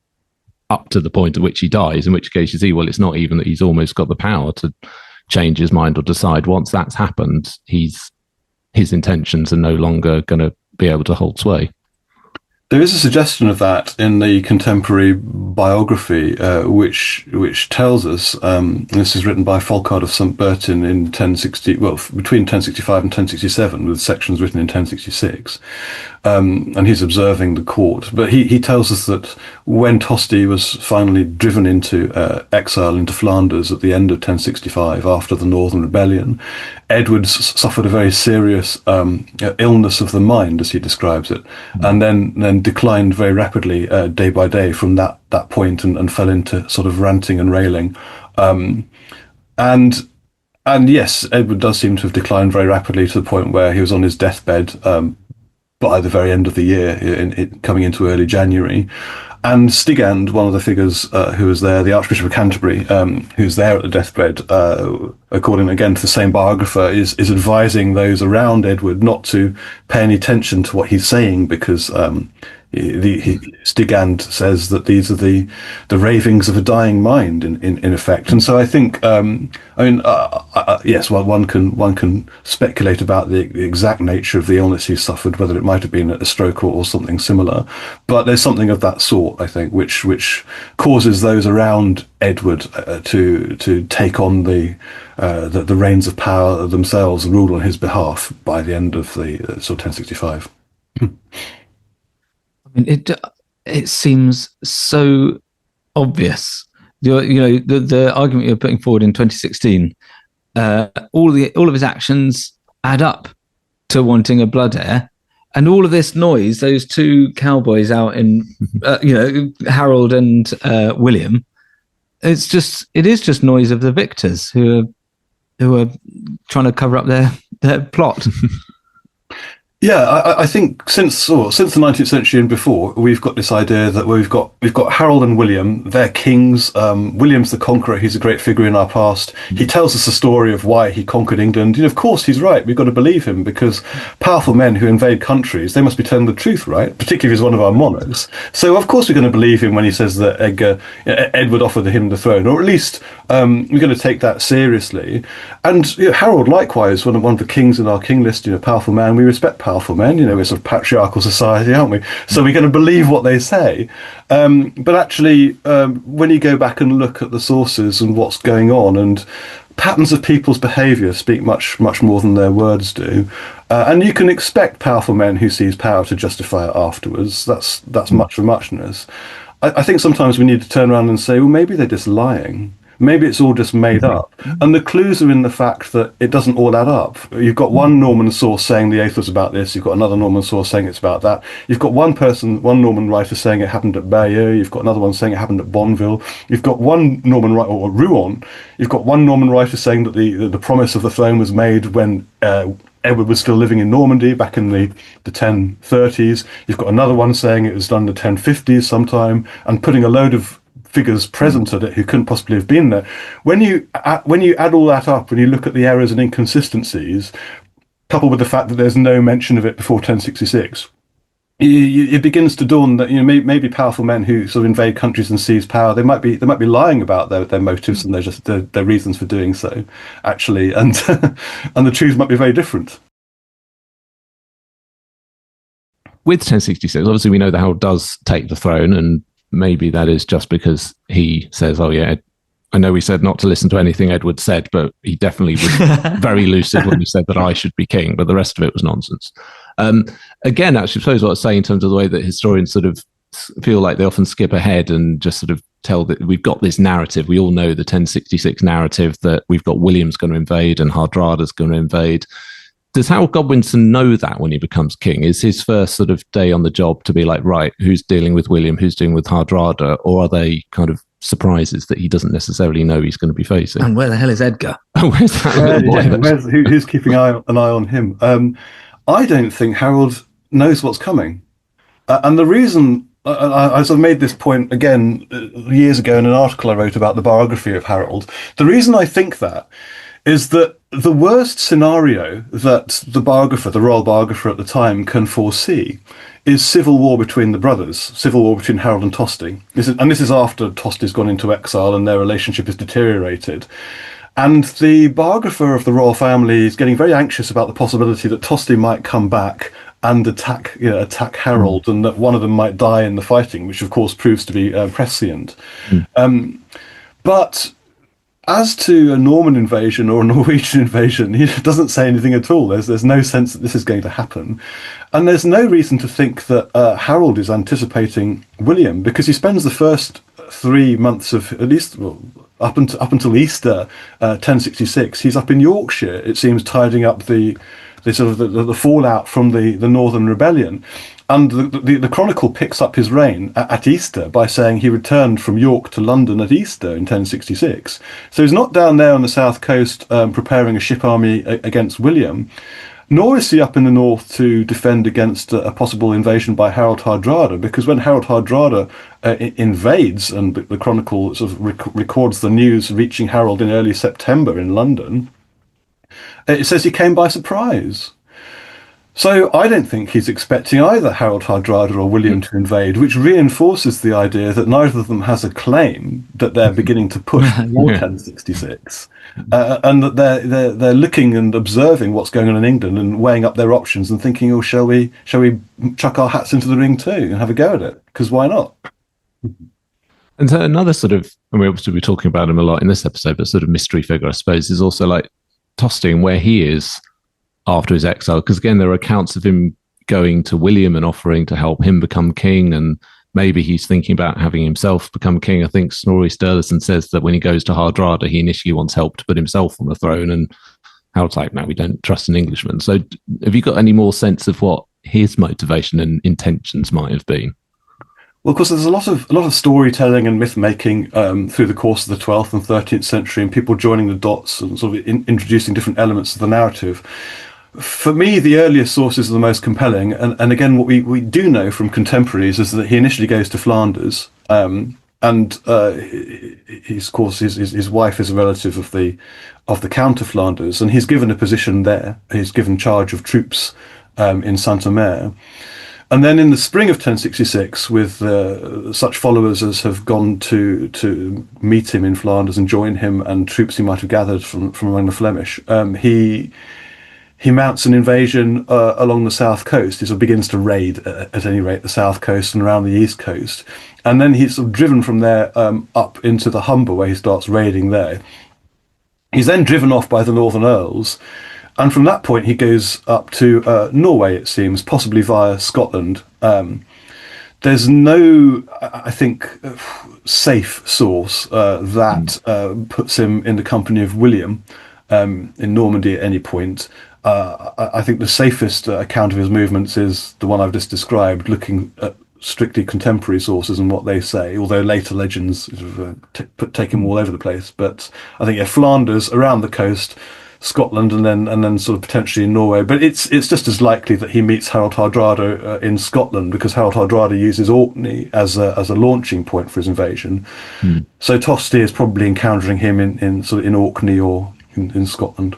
up to the point at which he dies, in which case you see, well, it's not even that he's almost got the power to change his mind or decide. Once that's happened, his intentions are no longer going to be able to hold sway. There is a suggestion of that in the contemporary biography, which tells us, this is written by Folcard of St. Bertin in 1060, well, between 1065 and 1067, with sections written in 1066, and he's observing the court. But he tells us that when Tosti was finally driven into exile into Flanders at the end of 1065, after the Northern Rebellion, Edward suffered a very serious illness of the mind, as he describes it, and then declined very rapidly day by day from that point and fell into sort of ranting and railing. And yes, Edward does seem to have declined very rapidly to the point where he was on his deathbed by the very end of the year, coming into early January. And Stigand, one of the figures who was there, the Archbishop of Canterbury, who's there at the deathbed, according again to the same biographer, is advising those around Edward not to pay any attention to what he's saying, because Stigand says that these are the ravings of a dying mind, in effect. And so I think, yes, well, one can speculate about the exact nature of the illness he suffered, whether it might have been a stroke or something similar. But there's something of that sort, I think, which causes those around Edward to take on the reins of power themselves and rule on his behalf by the end of the sort of 1065. It seems so obvious the argument you're putting forward in 2016, all of his actions add up to wanting a blood heir. And all of this noise, those two cowboys out in, Harold and William, it is just noise of the victors who are trying to cover up their plot. Yeah, I think since the 19th century and before, we've got this idea that we've got Harold and William, they're kings. William's the conqueror. He's a great figure in our past. He tells us the story of why he conquered England. Of course, he's right. We've got to believe him because powerful men who invade countries, they must be telling the truth, right? Particularly if he's one of our monarchs. So, of course, we're going to believe him when he says that Edward offered him the throne, or at least we're going to take that seriously. And Harold, likewise, one of the kings in our king list, powerful man. We respect powerful men, we're sort of patriarchal society, aren't we? So we're going to believe what they say. But actually, when you go back and look at the sources and what's going on, and patterns of people's behaviour speak much, much more than their words do. And you can expect powerful men who seize power to justify it afterwards. That's much for muchness. I think sometimes we need to turn around and say, well, maybe they're just lying. Maybe it's all just made up. And the clues are in the fact that it doesn't all add up. You've got one Norman source saying the oath was about this. You've got another Norman source saying it's about that. You've got one Norman writer saying it happened at Bayeux. You've got another one saying it happened at Bonneville. You've got one Norman writer, or Rouen. You've got one Norman writer saying that the promise of the throne was made when Edward was still living in Normandy back in the 1030s. You've got another one saying it was done in the 1050s sometime, and putting a load of figures present at it who couldn't possibly have been there. When you add all that up, when you look at the errors and inconsistencies, coupled with the fact that there's no mention of it before 1066, it begins to dawn that maybe powerful men who sort of invade countries and seize power, they might be lying about their motives and their reasons for doing so, actually, and and the truth might be very different. With 1066, obviously we know that Harold does take the throne, and maybe that is just because he says, oh yeah, I know we said not to listen to anything Edward said, but he definitely was very lucid when he said that I should be king, but the rest of it was nonsense. Again, actually, I suppose what I was saying in terms of the way that historians sort of feel like they often skip ahead and just sort of tell that we've got this narrative. We all know the 1066 narrative that we've got William's going to invade and Hardrada's going to invade. Does Harold Godwinson know that when he becomes king? Is his first sort of day on the job to be like, right, who's dealing with William, who's dealing with Hardrada, or are they kind of surprises that he doesn't necessarily know he's going to be facing? And where the hell is Edgar? Where's that? Who's keeping an eye on him? I don't think Harold knows what's coming. And the reason, I sort of made this point again years ago in an article I wrote about the biography of Harold. The reason I think that is that the worst scenario that the royal biographer at the time can foresee is civil war between the brothers, civil war between Harold and Tosti. This is after Tosti's gone into exile and their relationship has deteriorated. And the biographer of the royal family is getting very anxious about the possibility that Tosti might come back and attack Harold, and that one of them might die in the fighting, which of course proves to be prescient. But as to a Norman invasion or a Norwegian invasion, he doesn't say anything at all. There's no sense that this is going to happen. And there's no reason to think that Harold is anticipating William, because he spends the first 3 months of, at least, up until Easter 1066, he's up in Yorkshire, it seems, tidying up the fallout from the Northern Rebellion. And the Chronicle picks up his reign at Easter by saying he returned from York to London at Easter in 1066. So he's not down there on the south coast preparing a ship army against William, nor is he up in the north to defend against a possible invasion by Harold Hardrada, because when Harold Hardrada invades, and the Chronicle sort of records the news reaching Harold in early September in London, it says he came by surprise. So I don't think he's expecting either Harold Hardrada or William to invade, which reinforces the idea that neither of them has a claim that they're beginning to push toward 1066, and that they're looking and observing what's going on in England and weighing up their options and thinking, oh, shall we chuck our hats into the ring too and have a go at it? Because why not? And so another sort of, and we obviously be talking about him a lot in this episode, but sort of mystery figure, I suppose, is also like Tosti and where he is after his exile, because again there are accounts of him going to William and offering to help him become king, and maybe he's thinking about having himself become king. I think Snorri Sturluson says that when he goes to Hardrada, he initially wants help to put himself on the throne, and Harold's like, no, we don't trust an Englishman. So have you got any more sense of what his motivation and intentions might have been? Well, of course, there's a lot of storytelling and myth making through the course of the 12th and 13th century, and people joining the dots and sort of introducing different elements of the narrative. For me, the earliest sources are the most compelling, and again, what we do know from contemporaries is that he initially goes to Flanders, and of course his wife is a relative of the Count of Flanders, and he's given a position there. He's given charge of troops in Saint-Omer. And then in the spring of 1066, with such followers as have gone to meet him in Flanders and join him, and troops he might have gathered from among the Flemish, he mounts an invasion along the south coast. He sort of begins to raid, at any rate, the south coast and around the east coast. And then he's sort of driven from there up into the Humber, where he starts raiding there. He's then driven off by the Northern Earls. And from that point, he goes up to Norway, it seems, possibly via Scotland. There's no, I think, safe source that puts him in the company of William in Normandy at any point. I think the safest account of his movements is the one I've just described, looking at strictly contemporary sources and what they say, although later legends sort of take him all over the place. But I think, Flanders, around the coast, Scotland, and then sort of potentially in Norway. But it's just as likely that he meets Harold Hardrada in Scotland, because Harold Hardrada uses Orkney as a launching point for his invasion. So Tosti is probably encountering him in Orkney or in Scotland.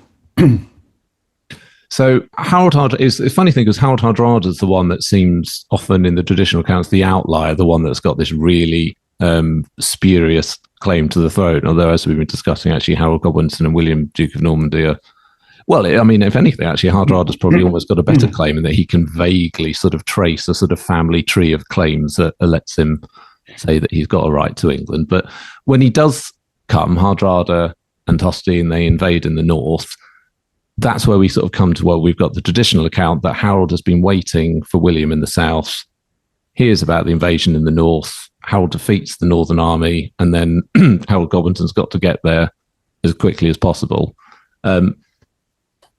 So Harold Hardrada is a funny thing, because Harold Hardrada is the one that seems often in the traditional accounts the outlier, the one that's got this really spurious claim to the throne. Although, as we've been discussing, actually Harold Godwinson and William, Duke of Normandy are, well, I mean, if anything, actually Hardrada's probably almost got a better claim, in that he can vaguely sort of trace a sort of family tree of claims that lets him say that he's got a right to England. But when he does come, Hardrada and Tosti, and they invade in the north, that's where we sort of come to, well, we've got the traditional account that Harold has been waiting for William in the south, hears about the invasion in the north, Harold defeats the Northern Army, and then Harold Godwinson's got to get there as quickly as possible.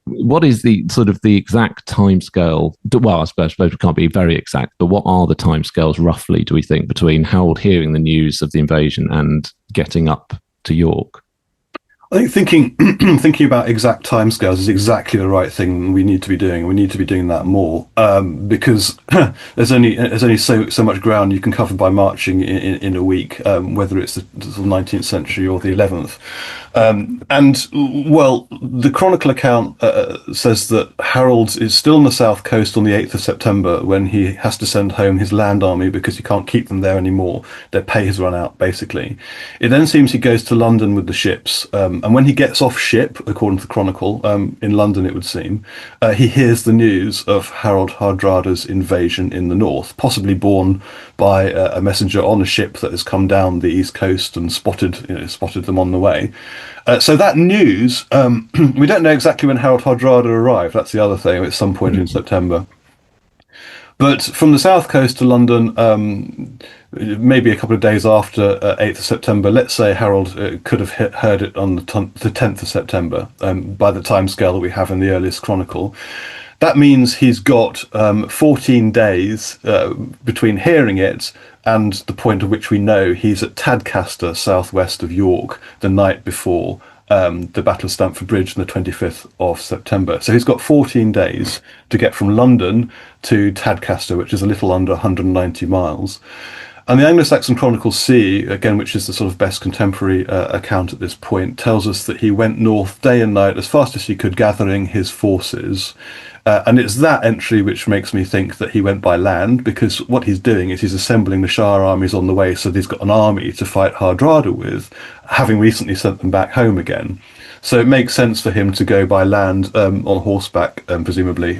What is the sort of the exact timescale? Well, I suppose it can't be very exact, but what are the timescales roughly, do we think, between Harold hearing the news of the invasion and getting up to York? I think thinking about exact timescales is exactly the right thing we need to be doing. We need to be doing that more, because there's only so much ground you can cover by marching in a week, whether it's the 19th century or the 11th. And well, the Chronicle account says that Harold is still on the south coast on the 8th of September, when he has to send home his land army because he can't keep them there anymore. Their pay has run out, basically. It then seems he goes to London with the ships. And when he gets off ship, according to the Chronicle, in London it would seem, he hears the news of Harold Hardrada's invasion in the north, possibly borne by a messenger on a ship that has come down the east coast and spotted them on the way. So that news, we don't know exactly when Harold Hardrada arrived. That's the other thing. It's some point in September. But from the south coast to London, maybe a couple of days after 8th of September, let's say Harold could have heard it on the 10th of September, by the timescale that we have in the earliest chronicle. That means he's got 14 days between hearing it and the point at which we know he's at Tadcaster, southwest of York, the night before the Battle of Stamford Bridge on the 25th of September. So he's got 14 days to get from London to Tadcaster, which is a little under 190 miles. And the Anglo-Saxon Chronicle C, again, which is the sort of best contemporary account at this point, tells us that he went north day and night as fast as he could, gathering his forces. And it's that entry which makes me think that he went by land, because what he's doing is he's assembling the Shire armies on the way, so that he's got an army to fight Hardrada with, having recently sent them back home again. So it makes sense for him to go by land, on horseback, presumably,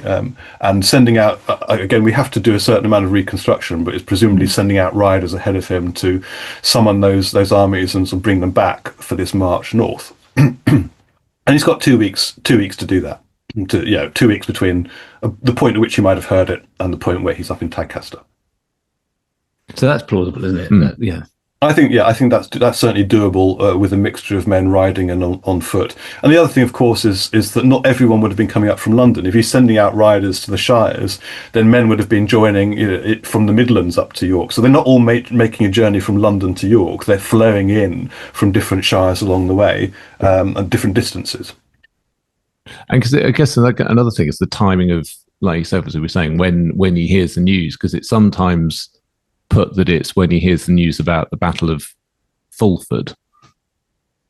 and sending out, again, we have to do a certain amount of reconstruction, but it's presumably sending out riders ahead of him to summon those armies and sort of bring them back for this march north. And he's got 2 weeks to do that. 2 weeks between the point at which he might have heard it and the point where he's up in Tadcaster. So that's plausible, isn't it? Yeah. I think that's certainly doable with a mixture of men riding and on foot. And the other thing, of course, is that not everyone would have been coming up from London. If he's sending out riders to the shires, then men would have been joining it from the Midlands up to York. So they're not all making a journey from London to York. They're flowing in from different shires along the way at different distances. And because I guess another thing is the timing of, like you said, as we were saying, when he hears the news, because it's sometimes put that it's when he hears the news about the Battle of Fulford,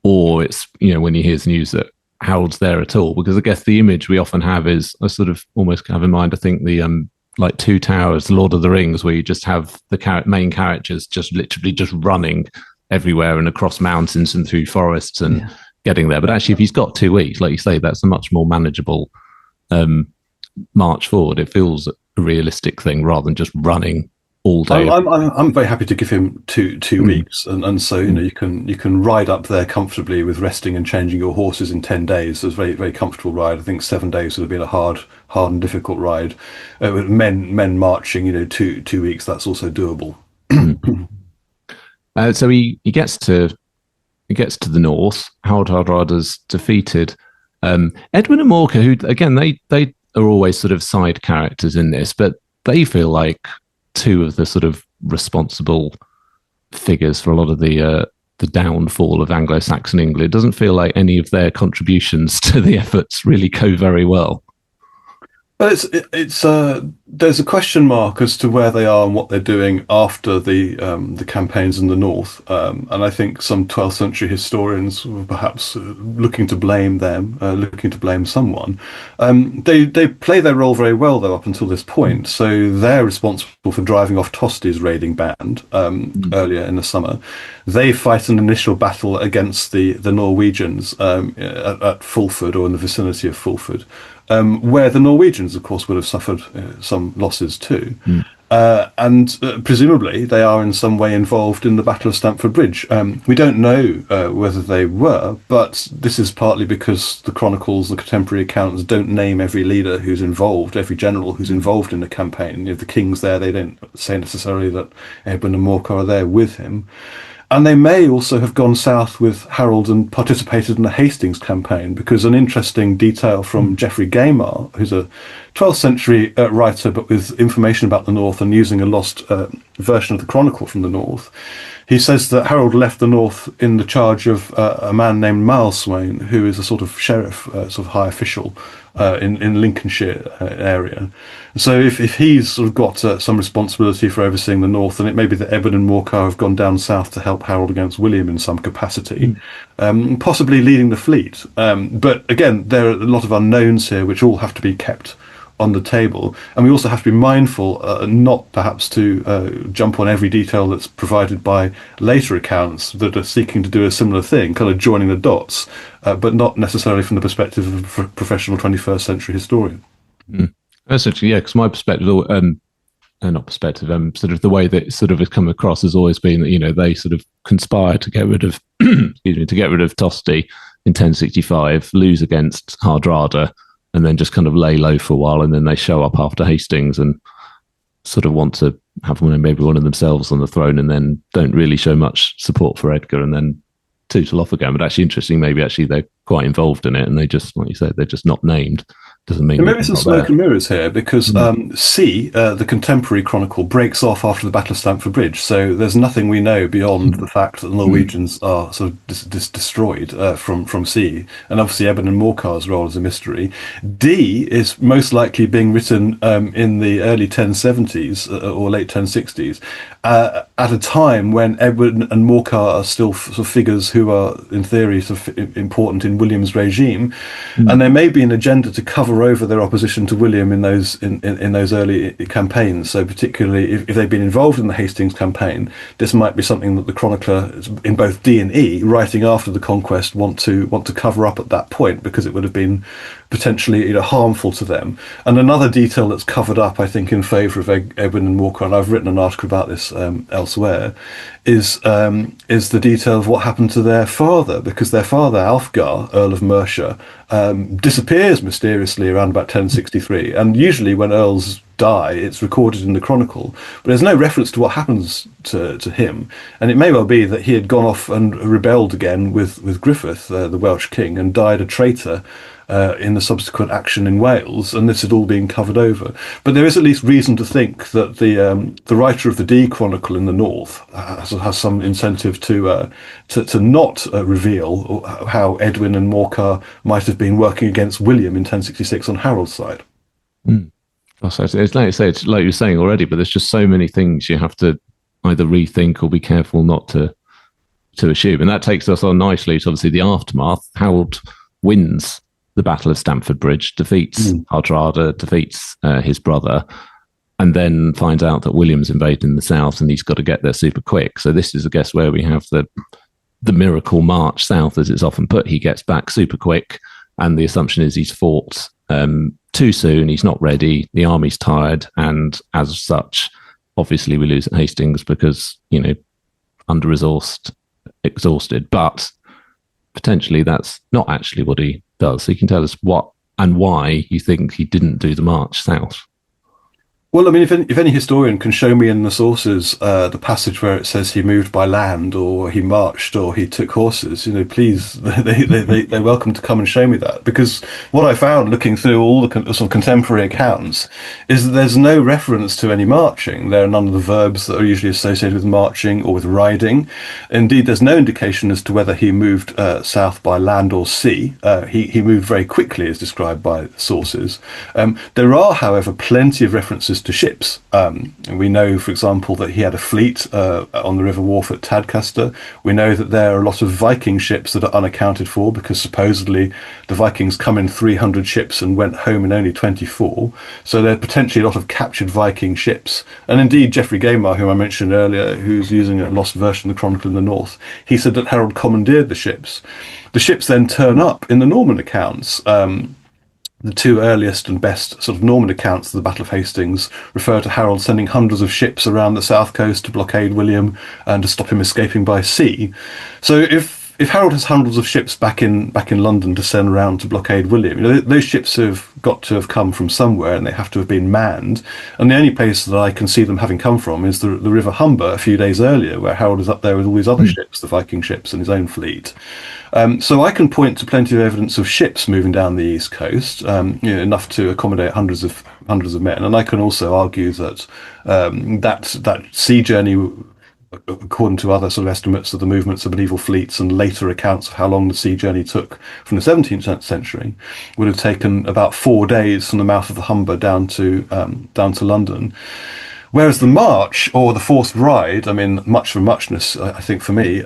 or it's when he hears news that Harold's there at all. Because I guess the image we often have is, I sort of almost have in mind, I think the like Two Towers, Lord of the Rings, where you just have the main characters just literally just running everywhere and across mountains and through forests and getting there. But actually, if he's got 2 weeks, like you say, that's a much more manageable march forward. It feels a realistic thing rather than just running all day. I'm very happy to give him two weeks, and so you can ride up there comfortably with resting and changing your horses in 10 days. It's a very, very comfortable ride. I think 7 days would have been a hard and difficult ride. With men marching, 2 weeks, that's also doable. So he gets to the north. Harold Hardrada's defeated. Edwin and Morcar, who again they are always sort of side characters in this, but they feel like two of the sort of responsible figures for a lot of the downfall of Anglo-Saxon England. It doesn't feel like any of their contributions to the efforts really go very well. Well, it's there's a question mark as to where they are and what they're doing after the campaigns in the north, and I think some 12th century historians were perhaps looking to blame them, looking to blame someone. They play their role very well though up until this point. So they're responsible for driving off Tosti's raiding band earlier in the summer. They fight an initial battle against the Norwegians at Fulford, or in the vicinity of Fulford. Where the Norwegians, of course, would have suffered some losses too. And presumably they are in some way involved in the Battle of Stamford Bridge. We don't know whether they were, but this is partly because the chronicles, the contemporary accounts, don't name every leader who's involved, every general who's involved in the campaign. If the king's there, they don't say necessarily that Edwin and Morcar are there with him. And they may also have gone south with Harold and participated in the Hastings campaign, because an interesting detail from Geoffrey Gaymar, who's a 12th century writer, but with information about the north and using a lost version of the Chronicle from the north, he says that Harold left the north in the charge of a man named Mileswain, who is a sort of sheriff, sort of high official in Lincolnshire area. So if he's sort of got some responsibility for overseeing the north, then it may be that Edwin and Morcar have gone down south to help Harold against William in some capacity, possibly leading the fleet. But again, there are a lot of unknowns here, which all have to be kept on the table, and we also have to be mindful not perhaps to jump on every detail that's provided by later accounts that are seeking to do a similar thing, kind of joining the dots, but not necessarily from the perspective of a professional 21st century historian. Essentially, yeah, because my perspective, not perspective, sort of the way that it sort of has come across has always been that they sort of conspire to get rid of to get rid of Tosti in 1065, lose against Hardrada, and then just kind of lay low for a while, and then they show up after Hastings and sort of want to have maybe one of themselves on the throne, and then don't really show much support for Edgar, and then tootle off again. But actually, interesting, maybe actually they're quite involved in it, and they just, like you said, they're just not named. Doesn't mean maybe some smoke and mirrors here, because the contemporary chronicle, breaks off after the Battle of Stamford Bridge. So there's nothing we know beyond the fact that the Norwegians are sort of destroyed from C. And obviously Edwin and Morcar's role is a mystery. D is most likely being written in the early 1070s or late 1060s, at a time when Edwin and Morcar are still sort of figures who are, in theory, sort of important in William's regime. And there may be an agenda to cover over their opposition to William in those early campaigns. So particularly if they've been involved in the Hastings campaign, this might be something that the chronicler in both D and E, writing after the conquest, want to cover up at that point, because it would have been potentially harmful to them. And another detail that's covered up, I think, in favour of Edwin and Morcar, and I've written an article about this elsewhere, is the detail of what happened to their father, because their father, Alfgar, Earl of Mercia, disappears mysteriously around about 1063. And usually when earls die. It's recorded in the Chronicle, but there's no reference to what happens to him. And it may well be that he had gone off and rebelled again with Griffith, the Welsh king, and died a traitor in the subsequent action in Wales, and this had all been covered over. But there is at least reason to think that the writer of the Dee Chronicle in the north has some incentive to not reveal how Edwin and Morcar might have been working against William in 1066 on Harold's side. So it's like you say, it's like you're saying already, but there's just so many things you have to either rethink or be careful not to assume. And that takes us on nicely to obviously the aftermath. Harold wins the Battle of Stamford Bridge, defeats Hardrada, defeats his brother, and then finds out that William's invading the south and he's got to get there super quick. So this is, I guess, where we have the miracle march south, as it's often put. He gets back super quick, and the assumption is he's fought too soon, he's not ready, the army's tired, and as such, obviously we lose at Hastings because, under-resourced, exhausted. But potentially that's not actually what he does. So you can tell us what and why you think he didn't do the march south. Well, I mean, if any historian can show me in the sources the passage where it says he moved by land, or he marched, or he took horses, please, they're welcome to come and show me that. Because what I found looking through all the sort of contemporary accounts is that there's no reference to any marching. There are none of the verbs that are usually associated with marching or with riding. Indeed, there's no indication as to whether he moved south by land or sea. He moved very quickly, as described by sources. There are, however, plenty of references to ships. We know, for example, that he had a fleet on the River Wharf at Tadcaster. We know that there are a lot of Viking ships that are unaccounted for, because supposedly the Vikings come in 300 ships and went home in only 24. So there are potentially a lot of captured Viking ships. And indeed, Geoffrey Gaymar, whom I mentioned earlier, who's using a lost version of the Chronicle in the North, he said that Harold commandeered the ships. The ships then turn up in the Norman accounts. The two earliest and best sort of Norman accounts of the Battle of Hastings refer to Harold sending hundreds of ships around the south coast to blockade William and to stop him escaping by sea. So if Harold has hundreds of ships back in London to send around to blockade William, those ships have got to have come from somewhere, and they have to have been manned. And the only place that I can see them having come from is the River Humber a few days earlier, where Harold is up there with all these other ships, the Viking ships, and his own fleet. So I can point to plenty of evidence of ships moving down the east coast, enough to accommodate hundreds of men. And I can also argue that that sea journey, according to other sort of estimates of the movements of medieval fleets and later accounts of how long the sea journey took from the 17th century, would have taken about 4 days from the mouth of the Humber down to London. Whereas the march, or the forced ride, I mean, much for muchness, I think for me,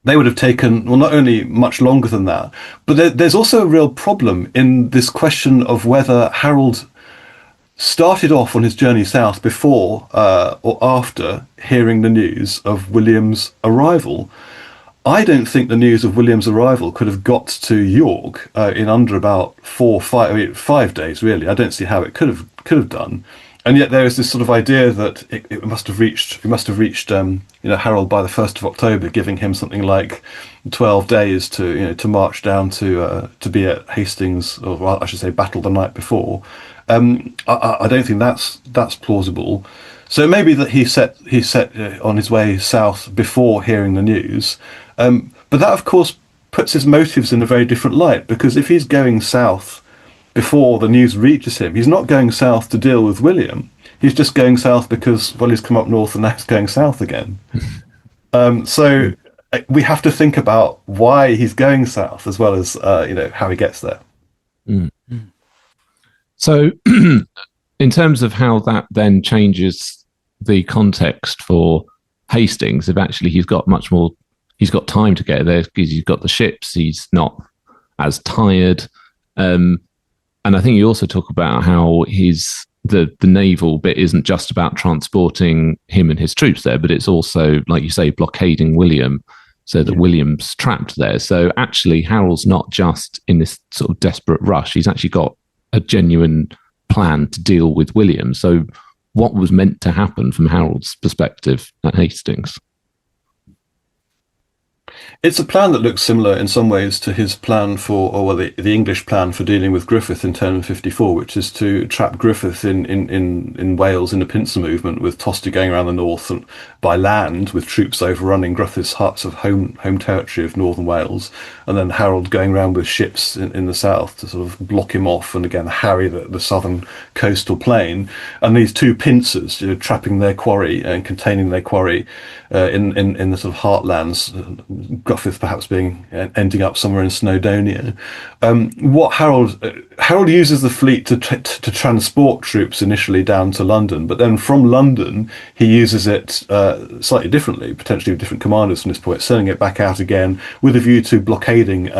they would have taken, well, not only much longer than that, but there's also a real problem in this question of whether Harold started off on his journey south before or after hearing the news of William's arrival. I don't think the news of William's arrival could have got to York in under about 5 days, really. I don't see how it could have done. And yet there is this sort of idea that it must have reached Harold by the 1st of October, giving him something like 12 days to march down to be at Hastings, or I should say battle the night before. I don't think that's plausible. So it may be that he set on his way south before hearing the news, but that of course puts his motives in a very different light, because if he's going south before the news reaches him, he's not going south to deal with William. He's just going south because, well, he's come up north and now he's going south again. So we have to think about why he's going south, as well as how he gets there. So in terms of how that then changes the context for Hastings, if actually he's got time to get there because he's got the ships, he's not as tired. And I think you also talk about how the naval bit isn't just about transporting him and his troops there, but it's also, like you say, blockading William so that William's trapped there. So actually, Harold's not just in this sort of desperate rush. He's actually got a genuine plan to deal with William. So what was meant to happen from Harold's perspective at Hastings? It's a plan that looks similar in some ways to his plan for, or well, the English plan for dealing with Griffith in 1054, which is to trap Griffith in Wales in the pincer movement, with Tosti going around the north and by land with troops overrunning Griffith's sort of home territory of northern Wales, and then Harold going around with ships in the south to sort of block him off and again harry the southern coastal plain. And these two pincers, trapping their quarry and containing their quarry in the sort of heartlands, Griffith perhaps ending up somewhere in Snowdonia. What Harold uses the fleet to transport troops initially down to London, but then from London he uses it slightly differently, potentially with different commanders from this point, sending it back out again with a view to blockading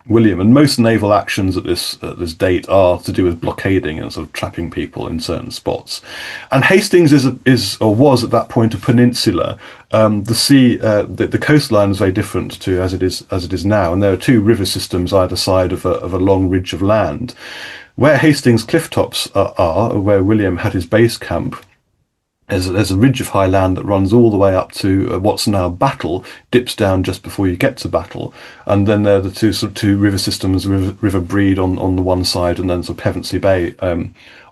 William. And most naval actions at this date are to do with blockading and sort of trapping people in certain spots. And Hastings is or was at that point a peninsula. The sea, the coastline is very different to as it is now, and there are two river systems either side of a long ridge of land. Where Hastings cliff tops are, where William had his base camp, there's a ridge of high land that runs all the way up to what's now Battle, dips down just before you get to Battle, and then there are the two river systems, River Breed on the one side, and then sort of Pevensey Bay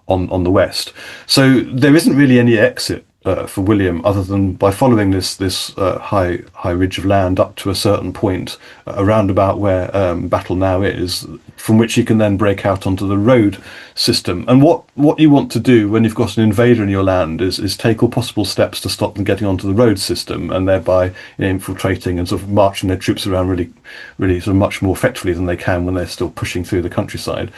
on the west. So there isn't really any exit for William other than by following this high ridge of land up to a certain point around about where Battle now is, from which you can then break out onto the road system. And what you want to do when you've got an invader in your land is take all possible steps to stop them getting onto the road system, and thereby infiltrating and sort of marching their troops around really sort of much more effectively than they can when they're still pushing through the countryside.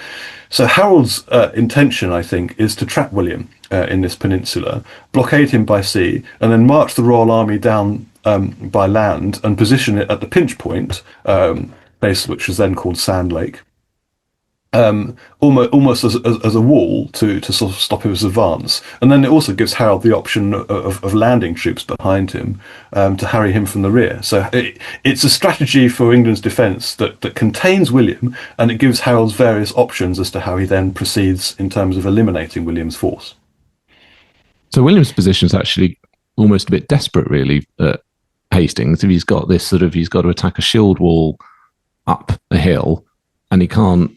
So Harold's intention, I think, is to trap William in this peninsula, blockade him by sea, and then march the Royal Army down by land and position it at the pinch point, place which was then called Sand Lake, almost as a wall to sort of stop his advance. And then it also gives Harold the option of landing troops behind him to harry him from the rear. So it's a strategy for England's defence that contains William, and it gives Harold's various options as to how he then proceeds in terms of eliminating William's force. So William's position is actually almost a bit desperate, really, at Hastings. If he's got he's got to attack a shield wall up a hill, and he can't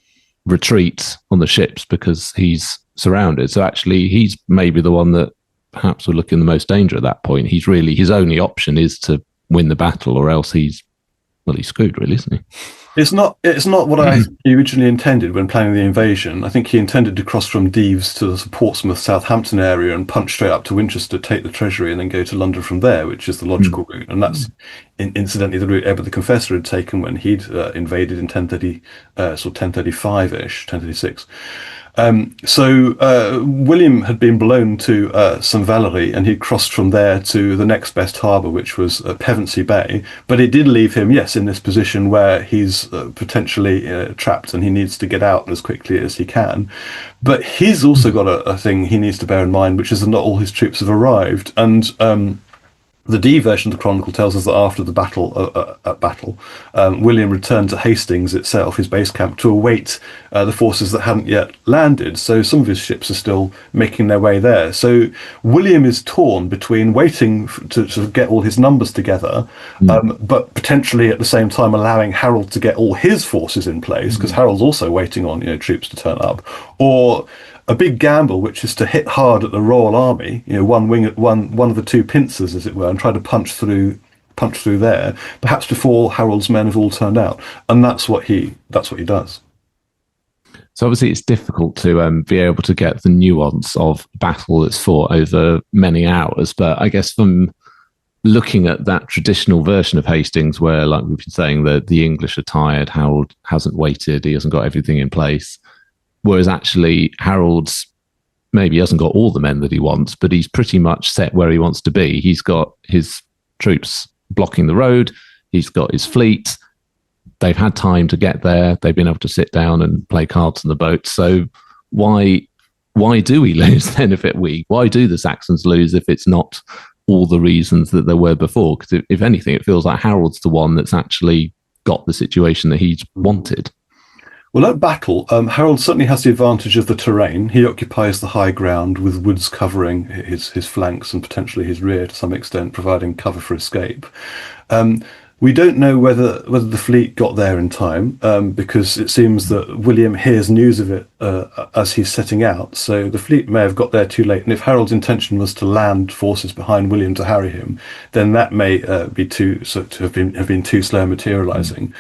retreat on the ships because he's surrounded. So actually, he's maybe the one that perhaps would look in the most danger at that point. His only option is to win the battle, or else he's screwed, really, isn't he? It's not what he originally intended when planning the invasion. I think he intended to cross from Dives to the Portsmouth, Southampton area and punch straight up to Winchester, take the treasury, and then go to London from there, which is the logical route. And that's incidentally the route Edward the Confessor had taken when he'd invaded in 1035-ish, 1036. So William had been blown to St. Valery, and he'd crossed from there to the next best harbour, which was Pevensey Bay. But it did leave him, yes, in this position where he's potentially trapped and he needs to get out as quickly as he can. But he's also got a thing he needs to bear in mind, which is that not all his troops have arrived. And the D version of the Chronicle tells us that after the battle, William returned to Hastings itself, his base camp, to await the forces that hadn't yet landed. So some of his ships are still making their way there. So William is torn between waiting to sort of get all his numbers together, but potentially at the same time allowing Harold to get all his forces in place, because Harold's also waiting on troops to turn up, or a big gamble, which is to hit hard at the Royal Army, one of the two pincers, as it were, and try to punch through there, perhaps before Harold's men have all turned out. And that's what he does. So obviously it's difficult to be able to get the nuance of battle that's fought over many hours. But I guess from looking at that traditional version of Hastings, where, like we've been saying, the English are tired, Harold hasn't waited, he hasn't got everything in place. Whereas actually Harold's maybe hasn't got all the men that he wants, but he's pretty much set where he wants to be. He's got his troops blocking the road. He's got his fleet. They've had time to get there. They've been able to sit down and play cards on the boat. So why do we lose then why do the Saxons lose if it's not all the reasons that there were before? Because if anything, it feels like Harold's the one that's actually got the situation that he's wanted. Well, at Battle, Harold certainly has the advantage of the terrain. He occupies the high ground with woods covering his flanks and potentially his rear to some extent, providing cover for escape. We don't know whether the fleet got there in time, because it seems that William hears news of it as he's setting out. So the fleet may have got there too late. And if Harold's intention was to land forces behind William to harry him, then that may be have been too slow materialising.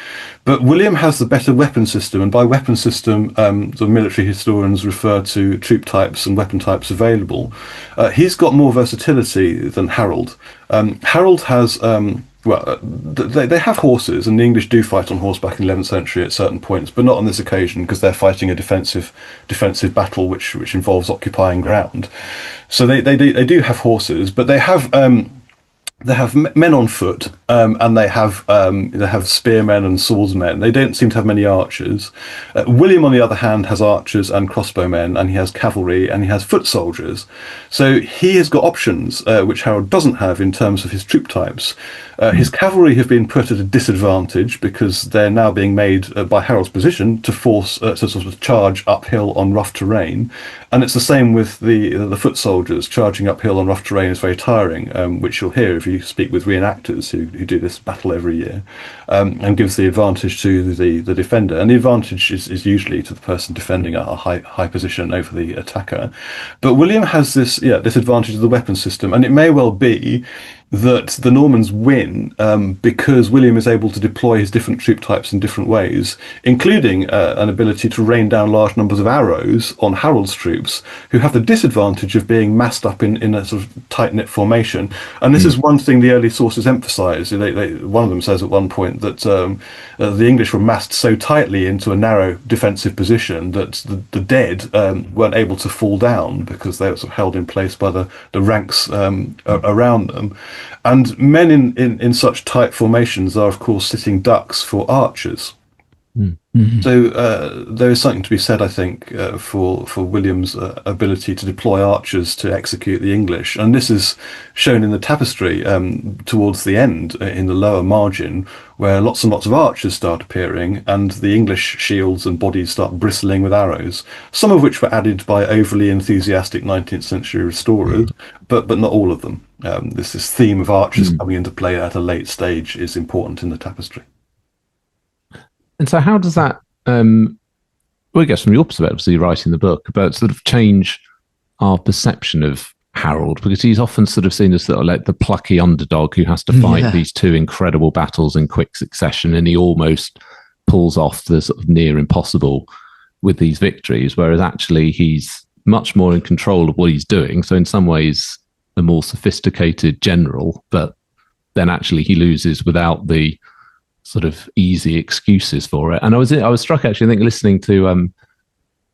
But William has the better weapon system, and by weapon system, the military historians refer to troop types and weapon types available. He's got more versatility than Harold. Harold has. They have horses, and the English do fight on horseback in the 11th century at certain points, but not on this occasion because they're fighting a defensive battle which involves occupying ground. So they do have horses, but they have men on foot, and they have spearmen and swordsmen. They don't seem to have many archers. William, on the other hand, has archers and crossbowmen, and he has cavalry, and he has foot soldiers. So he has got options which Harold doesn't have in terms of his troop types. His cavalry have been put at a disadvantage because they're now being made by Harold's position to force to sort of charge uphill on rough terrain, and it's the same with the foot soldiers. Charging uphill on rough terrain is very tiring, which you'll hear if you speak with reenactors who do this battle every year, and gives the advantage to the defender, and the advantage is usually to the person defending a high position over the attacker. But William has this advantage of the weapon system, and it may well be that the Normans win because William is able to deploy his different troop types in different ways, including an ability to rain down large numbers of arrows on Harold's troops, who have the disadvantage of being massed up in a sort of tight-knit formation. And this is one thing the early sources emphasise. One of them says at one point that the English were massed so tightly into a narrow defensive position that the dead weren't able to fall down because they were sort of held in place by the ranks around them. And men in such tight formations are, of course, sitting ducks for archers. Mm-hmm. So there is something to be said, I think, for William's ability to deploy archers to execute the English. And this is shown in the tapestry towards the end, in the lower margin, where lots and lots of archers start appearing, and the English shields and bodies start bristling with arrows, some of which were added by overly enthusiastic 19th century restorers, but not all of them. This theme of archers coming into play at a late stage is important in the tapestry. And so how does that, well, I guess from your perspective, obviously writing the book, about sort of change our perception of Harold? Because he's often sort of seen as sort of like the plucky underdog who has to fight these two incredible battles in quick succession, and he almost pulls off the sort of near impossible with these victories, whereas actually he's much more in control of what he's doing. So in some ways, a more sophisticated general, but then actually he loses without the sort of easy excuses for it. And I was struck actually, I think, listening to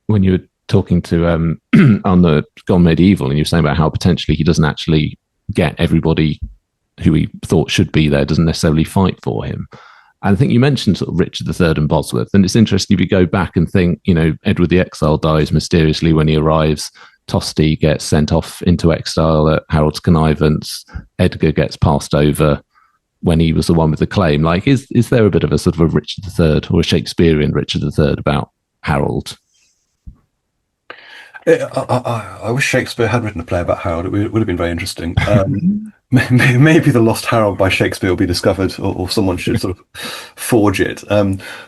when you were talking to on the Gone Medieval, and you were saying about how potentially he doesn't actually get everybody who he thought should be there, doesn't necessarily fight for him. And I think you mentioned sort of Richard III and Bosworth, and it's interesting if you go back and think, Edward the Exile dies mysteriously when he arrives. Tosti gets sent off into exile at Harold's connivance. Edgar gets passed over when he was the one with the claim. Like, is there a bit of a sort of a Richard III or a Shakespearean Richard III about Harold? I wish Shakespeare had written a play about Harold. It would have been very interesting. Maybe The Lost Harold by Shakespeare will be discovered, or someone should sort of forge it.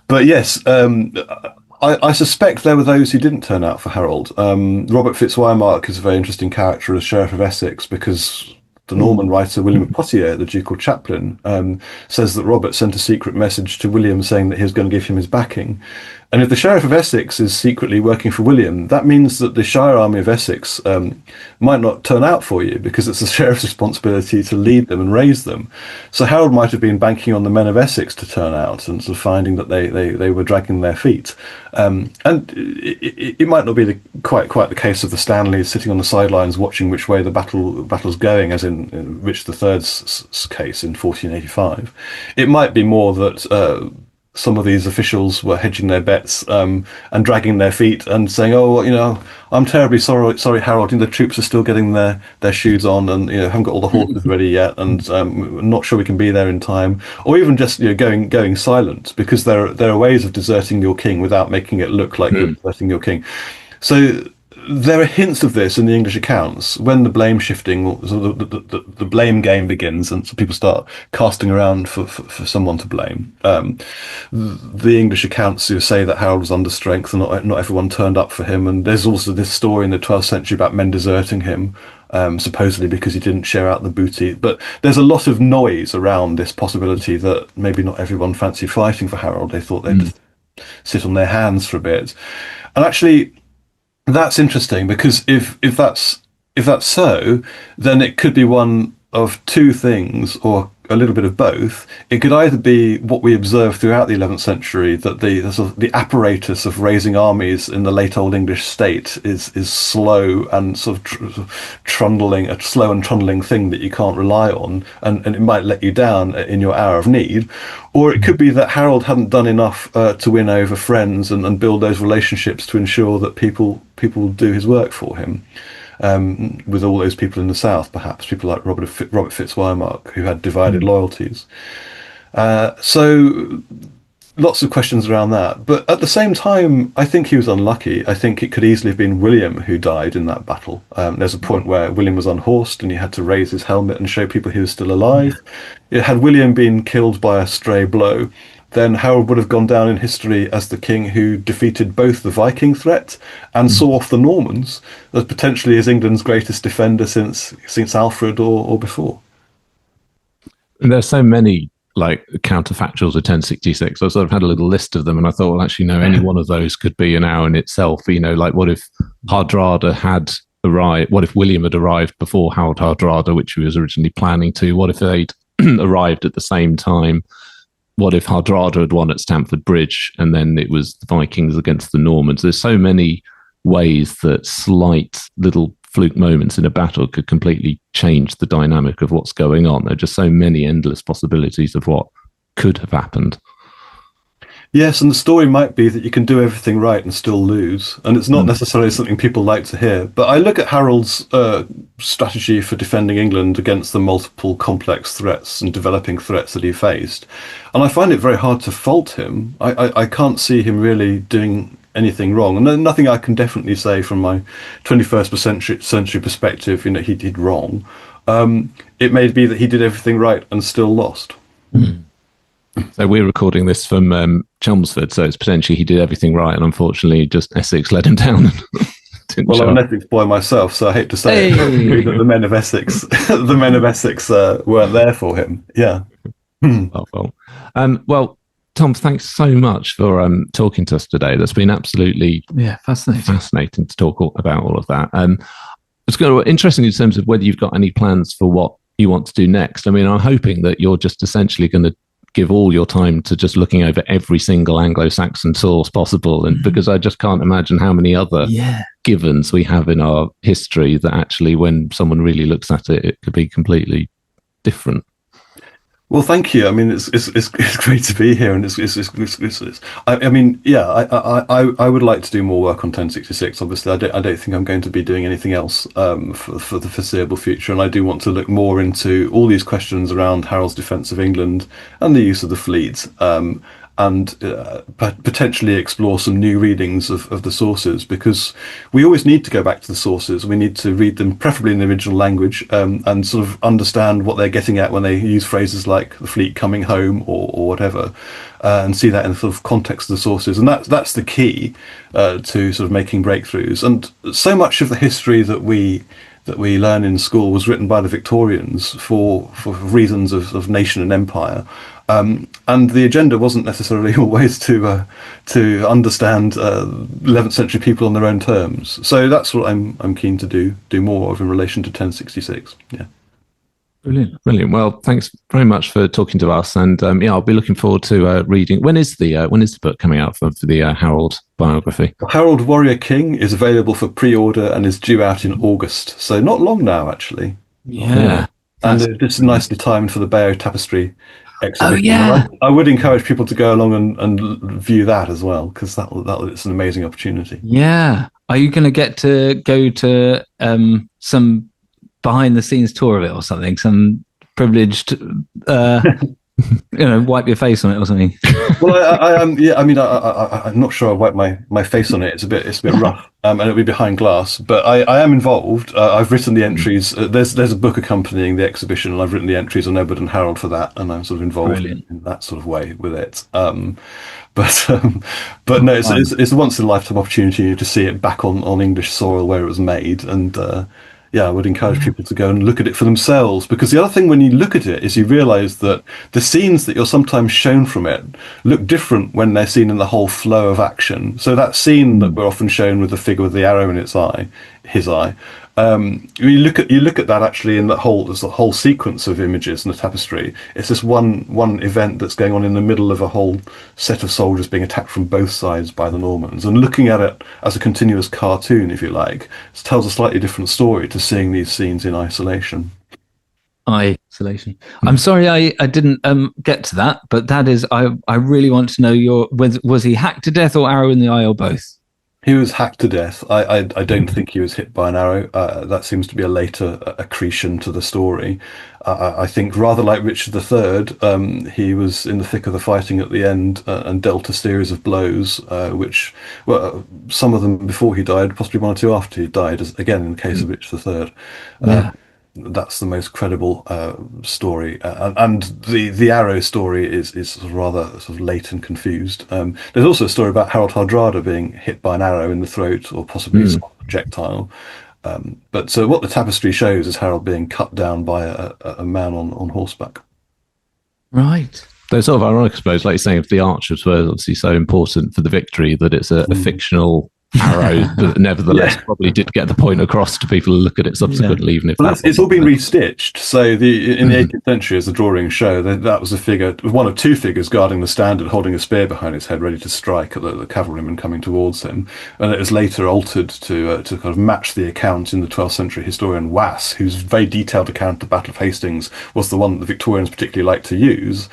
But yes, I suspect there were those who didn't turn out for Harold. Robert Fitzwymark is a very interesting character as Sheriff of Essex, because the Norman writer William Potier, the ducal chaplain, says that Robert sent a secret message to William saying that he was going to give him his backing. And if the Sheriff of Essex is secretly working for William, that means that the Shire Army of Essex might not turn out for you, because it's the Sheriff's responsibility to lead them and raise them. So Harold might have been banking on the men of Essex to turn out, and sort of finding that they were dragging their feet. And it might not be quite the case of the Stanleys sitting on the sidelines watching which way the battle's going, as in Richard III's case in 1485. It might be more that some of these officials were hedging their bets and dragging their feet and saying, I'm terribly sorry, Harold, the troops are still getting their shoes on, and haven't got all the horses ready yet, and we're not sure we can be there in time. Or even just going silent, because there are ways of deserting your king without making it look like you're deserting your king. So there are hints of this in the English accounts when the blame shifting, so the blame game begins, and so people start casting around for someone to blame. The English accounts say that Harold was under strength and not everyone turned up for him. And there's also this story in the 12th century about men deserting him, supposedly because he didn't share out the booty. But there's a lot of noise around this possibility that maybe not everyone fancied fighting for Harold. They thought they'd just sit on their hands for a bit. And actually, that's interesting, because if that's so, then it could be one of two things, or a little bit of both. It could either be what we observed throughout the 11th century, that the apparatus of raising armies in the late Old English state is slow and sort of trundling, a slow and trundling thing that you can't rely on, and it might let you down in your hour of need. Or it could be that Harold hadn't done enough to win over friends and build those relationships to ensure that people do his work for him. With all those people in the south, perhaps people like Robert Fitzwymark, who had divided loyalties. So lots of questions around that. But at the same time, I think he was unlucky. I think it could easily have been William who died in that battle. There's a point where William was unhorsed and he had to raise his helmet and show people he was still alive. Had William been killed by a stray blow, then Harold would have gone down in history as the king who defeated both the Viking threat and saw off the Normans, as potentially as England's greatest defender since Alfred or before. And there's so many like counterfactuals of 1066. I sort of had a little list of them, and I thought, well, actually, no, any one of those could be an hour in itself. You know, like what if Hardrada had arrived? What if William had arrived before Harold Hardrada, which he was originally planning to? What if they'd arrived at the same time? What if Hardrada had won at Stamford Bridge and then it was the Vikings against the Normans? There's so many ways that slight little fluke moments in a battle could completely change the dynamic of what's going on. There are just so many endless possibilities of what could have happened. Yes, and the story might be that you can do everything right and still lose. And it's not necessarily something people like to hear. But I look at Harold's strategy for defending England against the multiple complex threats and developing threats that he faced, and I find it very hard to fault him. I can't see him really doing anything wrong. And nothing I can definitely say from my 21st century perspective, he did wrong. It may be that he did everything right and still lost. So we're recording this from Chelmsford, so it's potentially he did everything right, and unfortunately just Essex let him down. Well, I'm an Essex boy myself, so I hate to say it, that the men of Essex, weren't there for him. Yeah. Well, Tom, thanks so much for talking to us today. That's been absolutely fascinating to talk about all of that. It's kind of interesting in terms of whether you've got any plans for what you want to do next. I mean, I'm hoping that you're just essentially going to give all your time to just looking over every single Anglo-Saxon source possible, and because I just can't imagine how many other givens we have in our history that actually, when someone really looks at it, it could be completely different. Well, thank you. I mean, it's great to be here, and I would like to do more work on 1066. Obviously, I don't think I'm going to be doing anything else for the foreseeable future, and I do want to look more into all these questions around Harold's defence of England and the use of the fleet, and potentially explore some new readings of the sources, because we always need to go back to the sources. We need to read them preferably in the original language, and sort of understand what they're getting at when they use phrases like the fleet coming home or whatever, and see that in the sort of context of the sources. And that's the key to sort of making breakthroughs. And so much of the history that we learn in school was written by the Victorians for reasons of nation and empire. And the agenda wasn't necessarily always to understand 11th century people on their own terms. So that's what I'm keen to do more of in relation to 1066. Yeah. Brilliant. Well, thanks very much for talking to us, and I'll be looking forward to reading. When is the book coming out for the Harold biography? Harold Warrior King is available for pre-order and is due out in August, so not long now, actually. Yeah. And it's nicely timed for the Bayeux Tapestry exhibition. Oh, yeah. I would encourage people to go along and view that as well, because it's an amazing opportunity. Yeah. Are you going to get to go to some behind the scenes tour of it or something? Some privileged Wipe your face on it or something. Well, I'm not sure I wipe my face on it. It's a bit rough, and it'll be behind glass. But I am involved. I've written the entries. There's a book accompanying the exhibition, and I've written the entries on Edward and Harold for that, and I'm sort of involved in that sort of way with it. But no, it's a once in a lifetime opportunity to see it back on English soil where it was made, and I would encourage people to go and look at it for themselves, because the other thing when you look at it is you realise that the scenes that you're sometimes shown from it look different when they're seen in the whole flow of action. So that scene that we're often shown with the figure with the arrow in his eye, you look at that actually in there's a whole sequence of images in the tapestry. It's just one event that's going on in the middle of a whole set of soldiers being attacked from both sides by the Normans, and looking at it as a continuous cartoon, if you like, tells a slightly different story to seeing these scenes in isolation. Isolation. I'm sorry I didn't get to that, but that is I really want to know was he hacked to death or arrow in the eye or both? He was hacked to death. I don't think he was hit by an arrow. That seems to be a later accretion to the story. I think rather like Richard III, he was in the thick of the fighting at the end and dealt a series of blows, which, some of them before he died, possibly one or two after he died, as again in the case of Richard III. That's the most credible story, and the arrow story is rather sort of late and confused. There's also a story about Harold Hardrada being hit by an arrow in the throat, or possibly a projectile. But so what the tapestry shows is Harold being cut down by a man on horseback. Right. They're sort of ironic, I suppose, like you're saying, if the archers were obviously so important for the victory, that it's a fictional arrow that nevertheless probably did get the point across to people who look at it subsequently, even if it's all been restitched. So in the 18th century, as the drawings show, that was a figure, one of two figures guarding the standard, holding a spear behind his head, ready to strike at the cavalryman coming towards him. And it was later altered to kind of match the account in the 12th century historian Wass, whose very detailed account of the Battle of Hastings was the one that the Victorians particularly liked to use.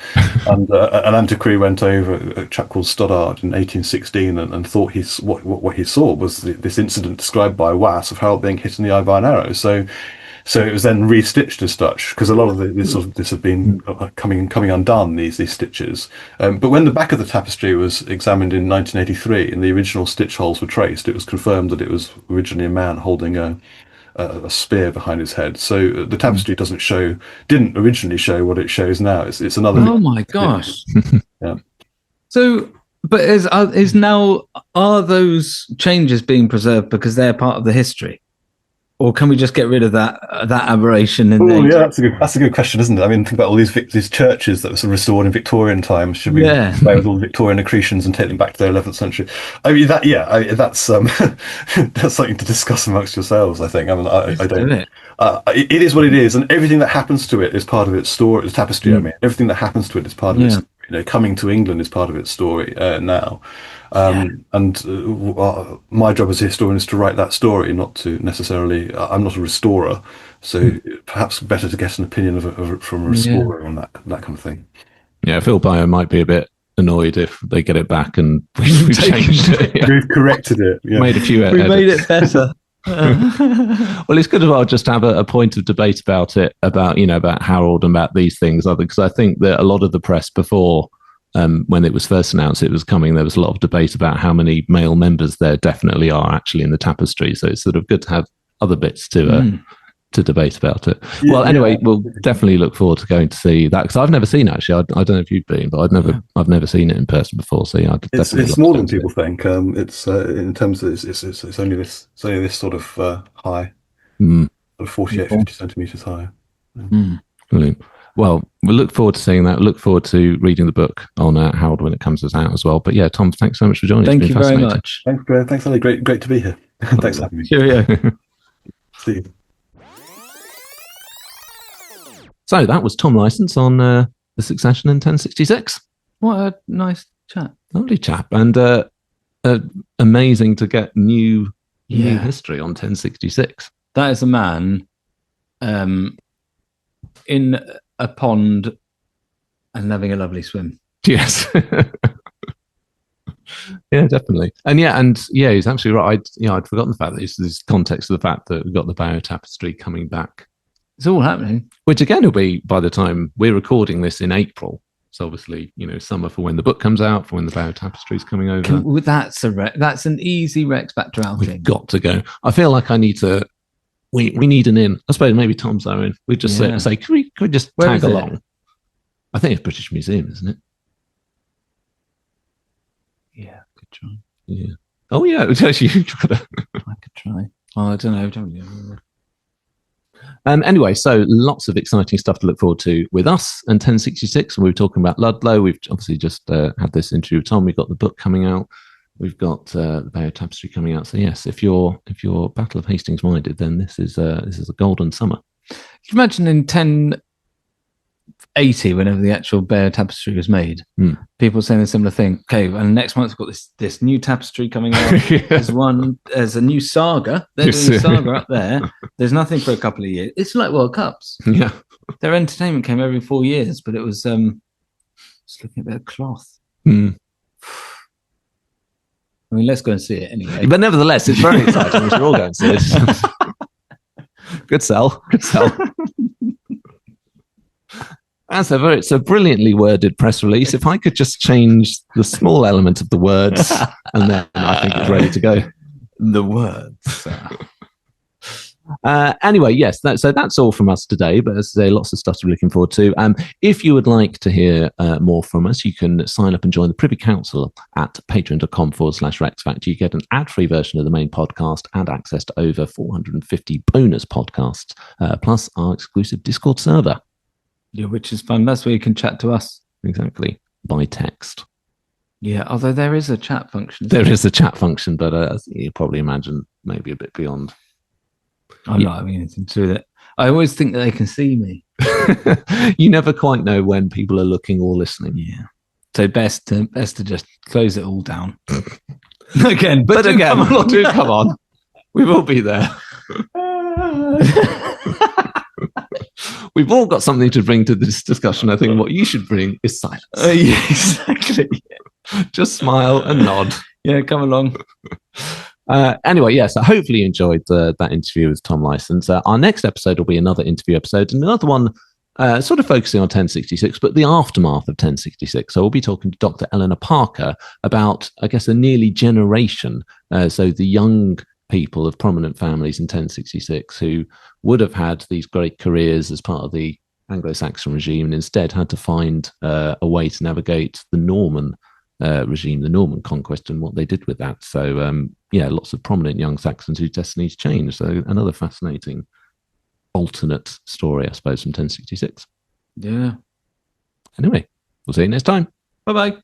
And an antiquary went over, a chap called Stoddard, in 1816, and thought what he saw was this incident described by Wass of Harold being hit in the eye by an arrow. So it was then restitched as such, because a lot of this had been coming undone, these stitches. But when the back of the tapestry was examined in 1983 and the original stitch holes were traced, it was confirmed that it was originally a man holding a spear behind his head. So the tapestry didn't originally show what it shows now. It's another. Oh my gosh! Yeah. So, but are those changes being preserved because they're part of the history, or can we just get rid of that aberration? That's a good question, isn't it? I mean, think about all these churches that were sort of restored in Victorian times. Should we play with all the Victorian accretions and take them back to their 11th century? I mean, that's that's something to discuss amongst yourselves, I think. I mean, I don't. It is what it is, and everything that happens to it is part of its story. The tapestry, I mean, everything that happens to it is part of its. Coming to England is part of its story now. And my job as a historian is to write that story, not to necessarily. I'm not a restorer, so perhaps better to get an opinion from a restorer on that kind of thing. Yeah, Phil Byer might be a bit annoyed if they get it back and we've changed it. Yeah. We've corrected it. Yeah. Made a few edits. We made it better. Well, it's good as well just to have a point of debate about it, about Harold and about these things, because I think that a lot of the press before, when it was first announced it was coming, there was a lot of debate about how many male members there definitely are actually in the tapestry. So it's sort of good to have other bits to debate about it. Anyway, we'll definitely look forward to going to see that, because I've never seen it actually. I don't know if you've been, but I've never seen it in person before. So yeah, it's more than people think. It's in terms of it's only this sort of high, sort of 50 centimeters high. Brilliant. Well, we look forward to seeing that. Look forward to reading the book on Harold when it comes out as well. But yeah, Tom, thanks so much for joining us. Thank you very much. Thanks, Ali. Great to be here. Thanks for having me. Cheerio. See you. So that was Tom Licence on the succession in 1066. What a nice chat. Lovely chap. And amazing to get new history on 1066. That is a man in a pond and having a lovely swim. Yes. Yeah, definitely. And he's absolutely right. I'd forgotten the fact that this context of the fact that we've got the Bower Tapestry coming back. It's all happening. Which again will be, by the time we're recording this in April, So obviously, summer for when the book comes out, for when the Bow Tapestry is coming over. That's an easy Rex Factor outing. We've got to go. I feel like I need to. We need an in. I suppose maybe Tom's our in. We just say, could we just tag along? I think it's British Museum, isn't it? Yeah, good try. Yeah. Oh yeah, you've got to. I could try. Oh, I don't know. Anyway, so lots of exciting stuff to look forward to with us and 1066. We were talking about Ludlow. We've obviously just had this interview with Tom. We've got the book coming out. We've got the Bay of Tapestry coming out. So yes, if you're Battle of Hastings minded, then this is a golden summer. Can you imagine in 1080, whenever the actual Bay of Tapestry was made, people saying a similar thing? Okay, and next month we've got this new tapestry coming out. There's a new saga. They're doing a saga up there. There's nothing for a couple of years. It's like World Cups. Yeah, their entertainment came every 4 years, but it was just looking at their cloth. I mean, let's go and see it anyway. But nevertheless, it's very exciting. We should all go and see it. Good sell. It's a brilliantly worded press release. If I could just change the small element of the words, and then I think it's ready to go. The words. Anyway, yes, so that's all from us today, but as I say, lots of stuff to be looking forward to. If you would like to hear more from us, you can sign up and join the Privy Council at patreon.com/RexFactor. You get an ad-free version of the main podcast and access to over 450 bonus podcasts, plus our exclusive Discord server. Yeah, which is fun. That's where you can chat to us. Exactly, by text. Yeah, although there is a chat function. There is a chat function, but you probably imagine maybe a bit beyond. I'm not having anything to do with it. I always think that they can see me. You never quite know when people are looking or listening. Yeah. So best to just close it all down. Again, but come on. We will be there. We've all got something to bring to this discussion. I think what you should bring is silence. Yeah, exactly. Just smile and nod. Yeah, come along. Anyway, yes, hopefully you enjoyed that interview with Tom Licence. Our next episode will be another interview episode, and another one sort of focusing on 1066, but the aftermath of 1066. So we'll be talking to Dr. Eleanor Parker about, I guess, a nearly generation. So the young people of prominent families in 1066 who would have had these great careers as part of the Anglo-Saxon regime and instead had to find a way to navigate the Norman regime, the Norman conquest, and what they did with that. So, lots of prominent young Saxons whose destinies changed. So another fascinating alternate story, I suppose, from 1066. Yeah. Anyway, we'll see you next time. Bye-bye.